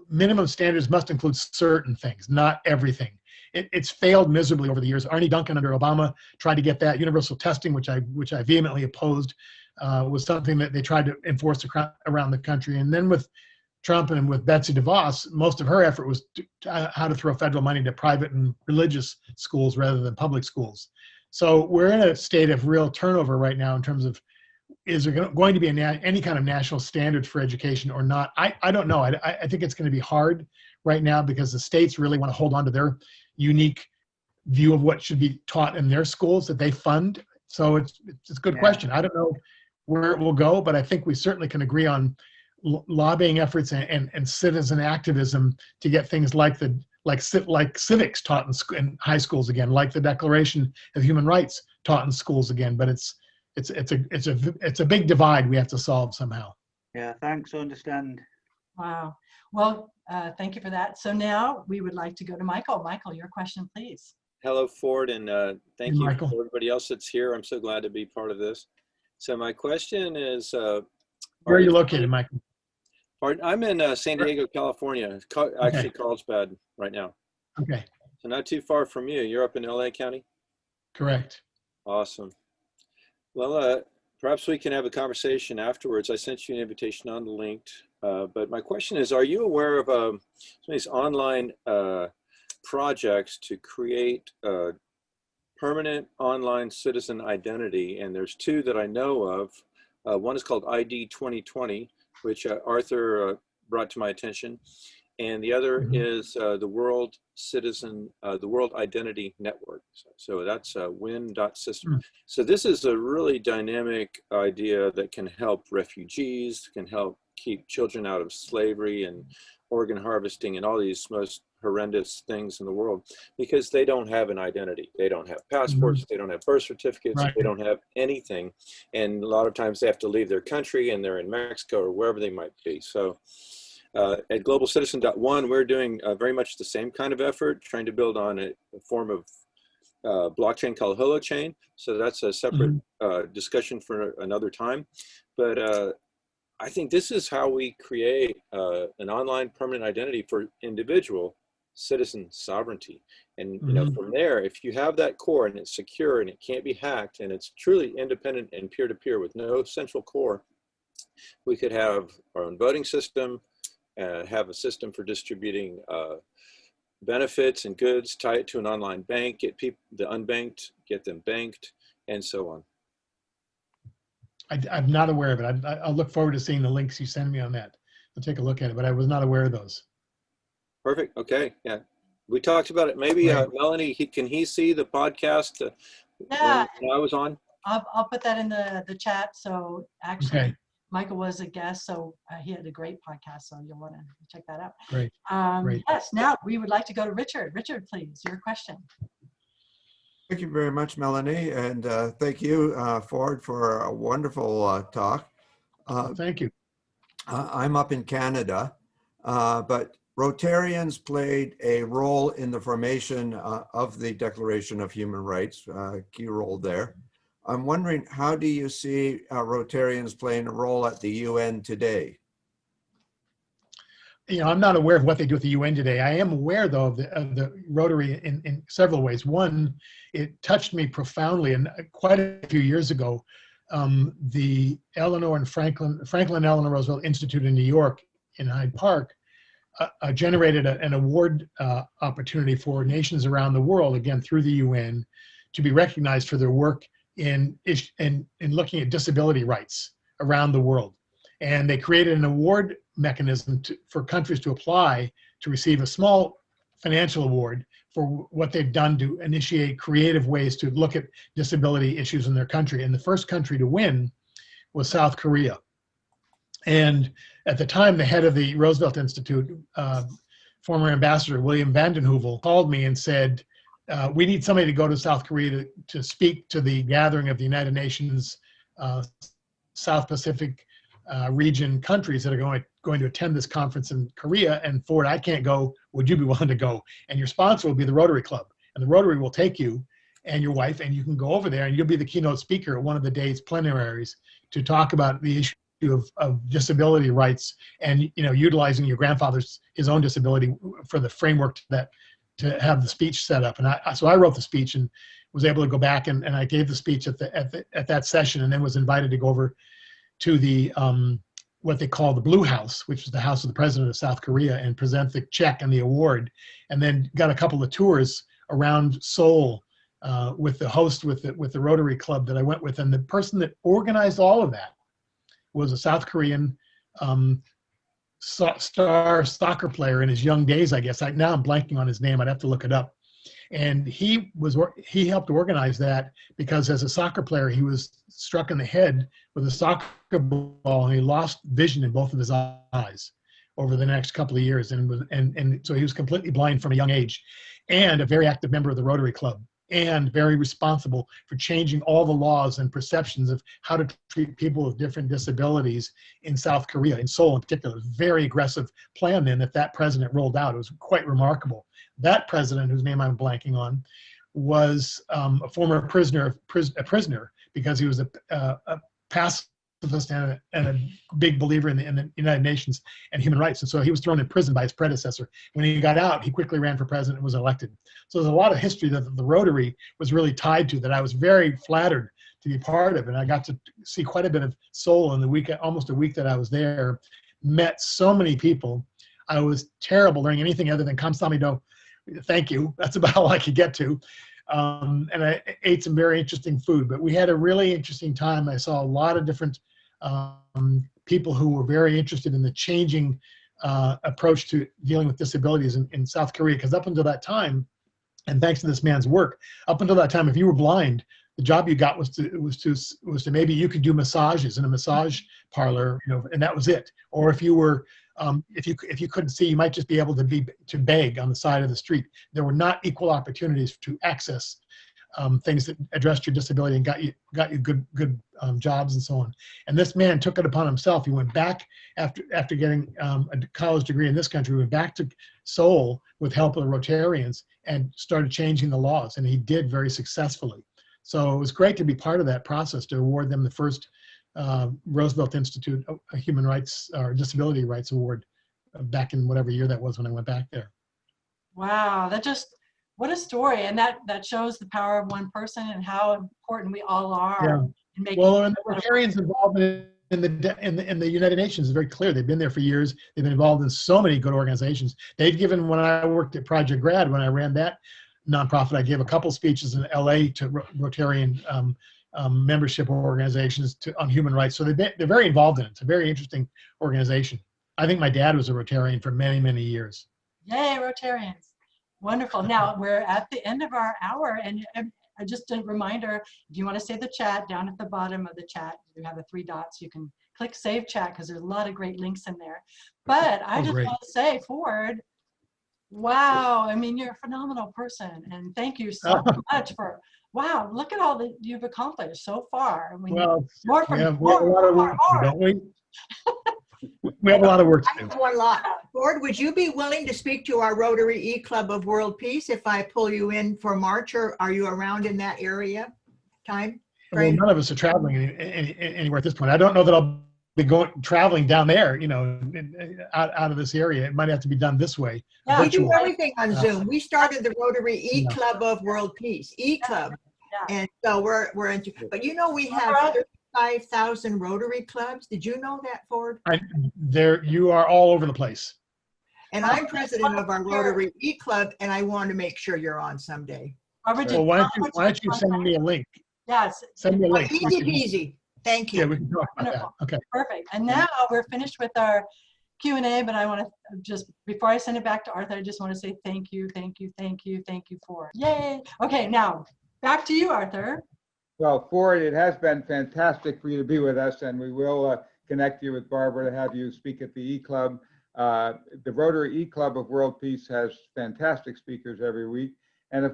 minimum standards must include certain things, not everything. It's failed miserably over the years. Arne Duncan under Obama tried to get that. Universal testing, which I vehemently opposed, was something that they tried to enforce around the country. And then with Trump and with Betsy DeVos, most of her effort was how to throw federal money to private and religious schools rather than public schools. So we're in a state of real turnover right now in terms of, is there going to be any kind of national standards for education or not? I don't know. I think it's going to be hard right now because the states really want to hold on to their unique view of what should be taught in their schools that they fund. So it's a good question. I don't know where it will go, but I think we certainly can agree on lobbying efforts and citizen activism to get things like civics taught in high schools again, like the Declaration of Human Rights taught in schools again. But it's a big divide we have to solve somehow. Yeah, thanks. I understand. Wow. Well, thank you for that. So now we would like to go to Michael. Michael, your question, please. Hello, Ford, and thank you Michael. for everybody else that's here. I'm so glad to be part of this. So my question is, where are you located, Michael? I'm in San Diego, California, actually Carlsbad right now. Okay. So not too far from you. You're up in LA County? Correct. Awesome. Well, perhaps we can have a conversation afterwards. I sent you an invitation on the linked, but my question is, are you aware of some of these online projects to create a permanent online citizen identity? And there's two that I know of. One is called ID 2020, which Arthur brought to my attention. And the other is the World Citizen, the World Identity Network. So that's win.system. So this is a really dynamic idea that can help refugees, can help keep children out of slavery and organ harvesting and all these most horrendous things in the world, because they don't have an identity. They don't have passports, they don't have birth certificates, they don't have anything. And a lot of times they have to leave their country and they're in Mexico or wherever they might be. So at globalcitizen.one, we're doing very much the same kind of effort, trying to build on a form of blockchain called Holochain. So that's a separate discussion for another time. But I think this is how we create an online permanent identity for individual citizen sovereignty. And you know, from there, if you have that core and it's secure and it can't be hacked and it's truly independent and peer-to-peer with no central core, we could have our own voting system, have a system for distributing benefits and goods, tie it to an online bank, get people, the unbanked, get them banked, and so on. I'm not aware of it. I'll look forward to seeing the links you send me on that. I'll take a look at it, but I was not aware of those. Perfect. Okay. Yeah. We talked about it. Maybe Melanie, can he see the podcast when I was on? I'll put that in the chat. So actually, Michael was a guest, so he had a great podcast, so you'll want to check that out. Great. Great. Yes, now we would like to go to Richard. Richard, please, your question. Thank you very much, Melanie, and thank you, Ford, for a wonderful talk. Thank you. I'm up in Canada, but Rotarians played a role in the formation of the Declaration of Human Rights, key role there. I'm wondering, how do you see Rotarians playing a role at the UN today? You know, I'm not aware of what they do at the UN today. I am aware, though, of the Rotary in several ways. One, it touched me profoundly, and quite a few years ago, the Eleanor and Franklin Eleanor Roosevelt Institute in New York, in Hyde Park, generated an award opportunity for nations around the world, again through the UN, to be recognized for their work in looking at disability rights around the world. And they created an award mechanism for countries to apply to receive a small financial award for what they've done to initiate creative ways to look at disability issues in their country. And the first country to win was South Korea. And at the time, the head of the Roosevelt Institute, former Ambassador William Vanden Heuvel, called me and said, we need somebody to go to South Korea to speak to the gathering of the United Nations South Pacific region countries that are going to attend this conference in Korea. And Ford, I can't go. Would you be willing to go? And your sponsor will be the Rotary Club. And the Rotary will take you and your wife, and you can go over there, and you'll be the keynote speaker at one of the day's plenaries to talk about the issue of disability rights, and utilizing your grandfather's his own disability for the framework to have the speech set up. And so I wrote the speech and was able to go back and I gave the speech at that session, and then was invited to go over to the what they call the Blue House, which is the house of the president of South Korea, and present the check and the award, and then got a couple of tours around Seoul with the host with the Rotary Club that I went with. And the person that organized all of that was a South Korean star soccer player in his young days, I guess. Now I'm blanking on his name. I'd have to look it up. And he helped organize that because as a soccer player, he was struck in the head with a soccer ball, and he lost vision in both of his eyes over the next couple of years. And so he was completely blind from a young age, and a very active member of the Rotary Club, and very responsible for changing all the laws and perceptions of how to treat people with different disabilities in South Korea, in Seoul in particular. It was a very aggressive plan then that president rolled out. It was quite remarkable. That president, whose name I'm blanking on, was a former prisoner because he was a pacifist and a big believer in the United Nations and human rights. And so he was thrown in prison by his predecessor. When he got out, he quickly ran for president and was elected. So there's a lot of history that the Rotary was really tied to that I was very flattered to be part of. And I got to see quite a bit of Seoul in the week, almost a week that I was there, met so many people. I was terrible learning anything other than kamsahamnida, thank you. That's about all I could get to. And I ate some very interesting food, but we had a really interesting time. I saw a lot of different people who were very interested in the changing approach to dealing with disabilities in South Korea. Because up until that time, and thanks to this man's work, up until that time, if you were blind, the job you got was to maybe you could do massages in a massage parlor, and that was it. Or if you were if you couldn't see, you might just be able to beg on the side of the street. There were not equal opportunities to access things that addressed your disability and got you good jobs and so on. And this man took it upon himself. He went back after getting a college degree in this country. He went back to Seoul with help of the Rotarians and started changing the laws, and he did very successfully. So it was great to be part of that process to award them the first Roosevelt Institute Human Rights or Disability Rights Award back in whatever year that was when I went back there. Wow, what a story. And that shows the power of one person and how important we all are. In making and the Rotarians involved in the United Nations is very clear. They've been there for years. They've been involved in so many good organizations. They've given, when I worked at Project GRAD, when I ran that nonprofit, I gave a couple speeches in LA to Rotarian membership organizations on human rights. So they're very involved in it. It's a very interesting organization. I think my dad was a Rotarian for many, many years. Yay, Rotarians. Wonderful. Now we're at the end of our hour, and just a reminder, if you want to save the chat, down at the bottom of the chat, you have the 3 dots. You can click Save Chat because there's a lot of great links in there. But I just want to say, Ford, wow, I mean, you're a phenomenal person. And thank you so much for, wow, look at all that you've accomplished so far. And we need more from you. We have a lot of work to do, don't we? We have a lot of work to do. I have one lot. Ford, would you be willing to speak to our Rotary E-Club of World Peace if I pull you in for March, or are you around in that area time? Well, none of us are traveling anywhere at this point. I don't know that I'll be traveling down there, you know, out of this area. It might have to be done this way. Yeah, we do everything on Zoom. We started the Rotary E-Club of World Peace, E-Club. Yeah. And so we're into, but you know, we have 35,000 Rotary clubs. Did you know that, Ford? You are all over the place. And I'm president of our Rotary E-Club, and I want to make sure you're on someday. Well, why don't you send me a link? Yes. Send me a link. Easy peasy. Thank you. Yeah, we can talk about that. Okay. Perfect. And now we're finished with our Q&A, but I want to just, before I send it back to Arthur, I just want to say thank you, Ford. Yay. Okay, now back to you, Arthur. Well, Ford, it has been fantastic for you to be with us, and we will connect you with Barbara to have you speak at the E-Club. The Rotary E-Club of World Peace has fantastic speakers every week. And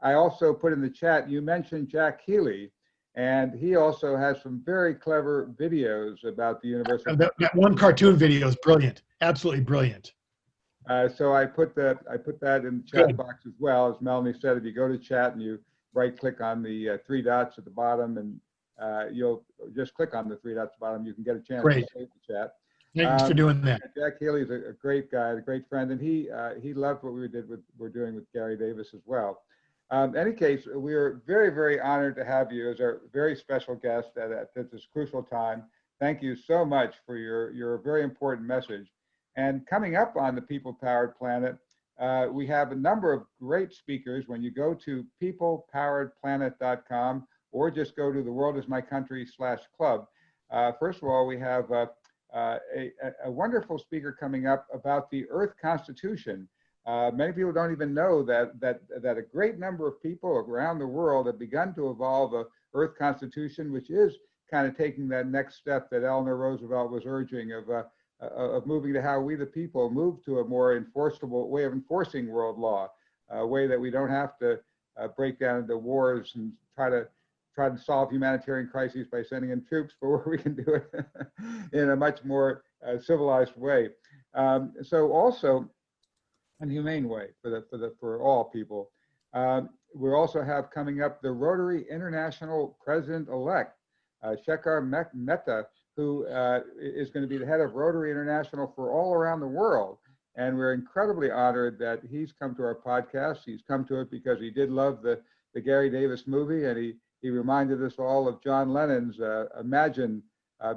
I also put in the chat, you mentioned Jack Healy, and he also has some very clever videos about the universal. That one cartoon video is brilliant, absolutely brilliant. So I put that in the chat box as well. As Melanie said, if you go to chat and you right-click on the 3 dots at the bottom, and you'll just click on the 3 dots at the bottom, you can get a chance to save the chat. Thanks for doing that. Jack Healy's a great guy, a great friend, and he loved what we're doing with Gary Davis as well. In any case, we are very, very honored to have you as our very special guest at this crucial time. Thank you so much for your very important message. And coming up on the People Powered Planet, we have a number of great speakers. When you go to peoplepoweredplanet.com or just go to theworldismycountry/club, first of all, we have a wonderful speaker coming up about the Earth Constitution. Many people don't even know that a great number of people around the world have begun to evolve a Earth Constitution, which is kind of taking that next step that Eleanor Roosevelt was urging of moving to how we the people move to a more enforceable way of enforcing world law, a way that we don't have to break down into wars and try to solve humanitarian crises by sending in troops, but where we can do it in a much more civilized way. So also a humane way for all people. We also have coming up the Rotary International President-elect, Shekhar Mehta, who is going to be the head of Rotary International for all around the world. And we're incredibly honored that he's come to our podcast. He's come to it because he did love the Gary Davis movie, and he reminded us all of John Lennon's Imagine,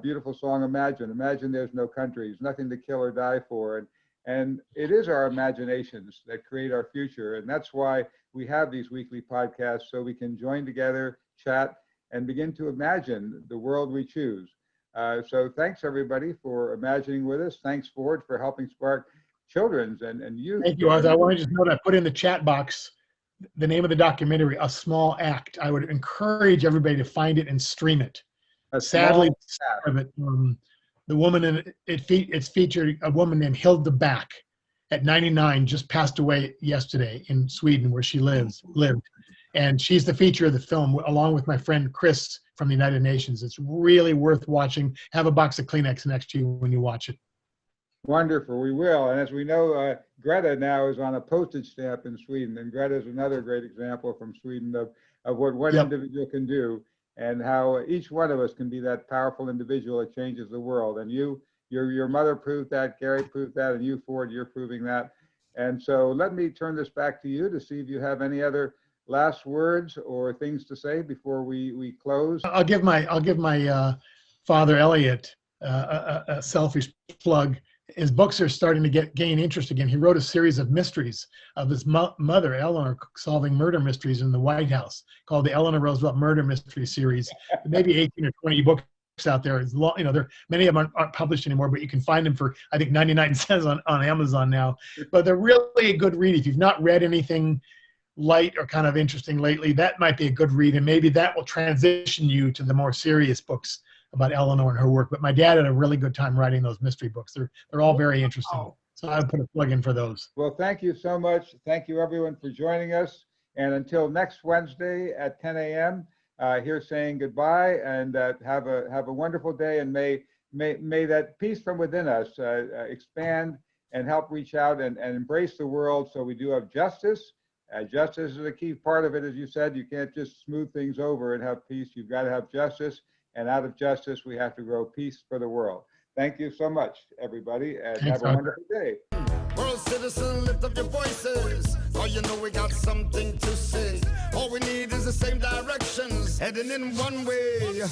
beautiful song, Imagine. Imagine there's no countries, nothing to kill or die for. And it is our imaginations that create our future. And that's why we have these weekly podcasts, so we can join together, chat, and begin to imagine the world we choose. So thanks everybody for imagining with us. Thanks, Ford, for helping spark children's and youth. Thank you, Arthur. I want to just note, I put in the chat box the name of the documentary, A Small Act. I would encourage everybody to find it and stream it. Sadly, the woman in it's featured a woman named Hilda Back at 99, just passed away yesterday in Sweden, where she lived. And she's the feature of the film, along with my friend Chris from the United Nations. It's really worth watching. Have a box of Kleenex next to you when you watch it. Wonderful, we will. And as we know, Greta now is on a postage stamp in Sweden. And Greta is another great example from Sweden of what one individual can do, and how each one of us can be that powerful individual that changes the world. And your mother proved that, Gary proved that, and you, Ford, you're proving that. And so let me turn this back to you to see if you have any other last words or things to say before we close. I'll give my father Elliot a selfish plug. His books are starting to gain interest again. He wrote a series of mysteries of his mother, Eleanor, solving murder mysteries in the White House, called the Eleanor Roosevelt Murder Mystery Series. Maybe 18 or 20 books out there. You know, many of them aren't published anymore, but you can find them for, I think, 99 cents on Amazon now. But they're really a good read. If you've not read anything light or kind of interesting lately, that might be a good read, and maybe that will transition you to the more serious books about Eleanor and her work. But my dad had a really good time writing those mystery books. They're all very interesting. So I would put a plug in for those. Well, thank you so much. Thank you everyone for joining us. And until next Wednesday at 10 a.m., here saying goodbye, and have a wonderful day, and may that peace from within us expand and help reach out and embrace the world, so we do have justice. Justice is a key part of it, as you said. You can't just smooth things over and have peace. You've got to have justice, and out of justice, we have to grow peace for the world. Thank you so much, everybody, and Thanks, have a wonderful day. World citizen, lift up your voices. Oh, you know we got something to say. All we need is the same directions, heading in one way.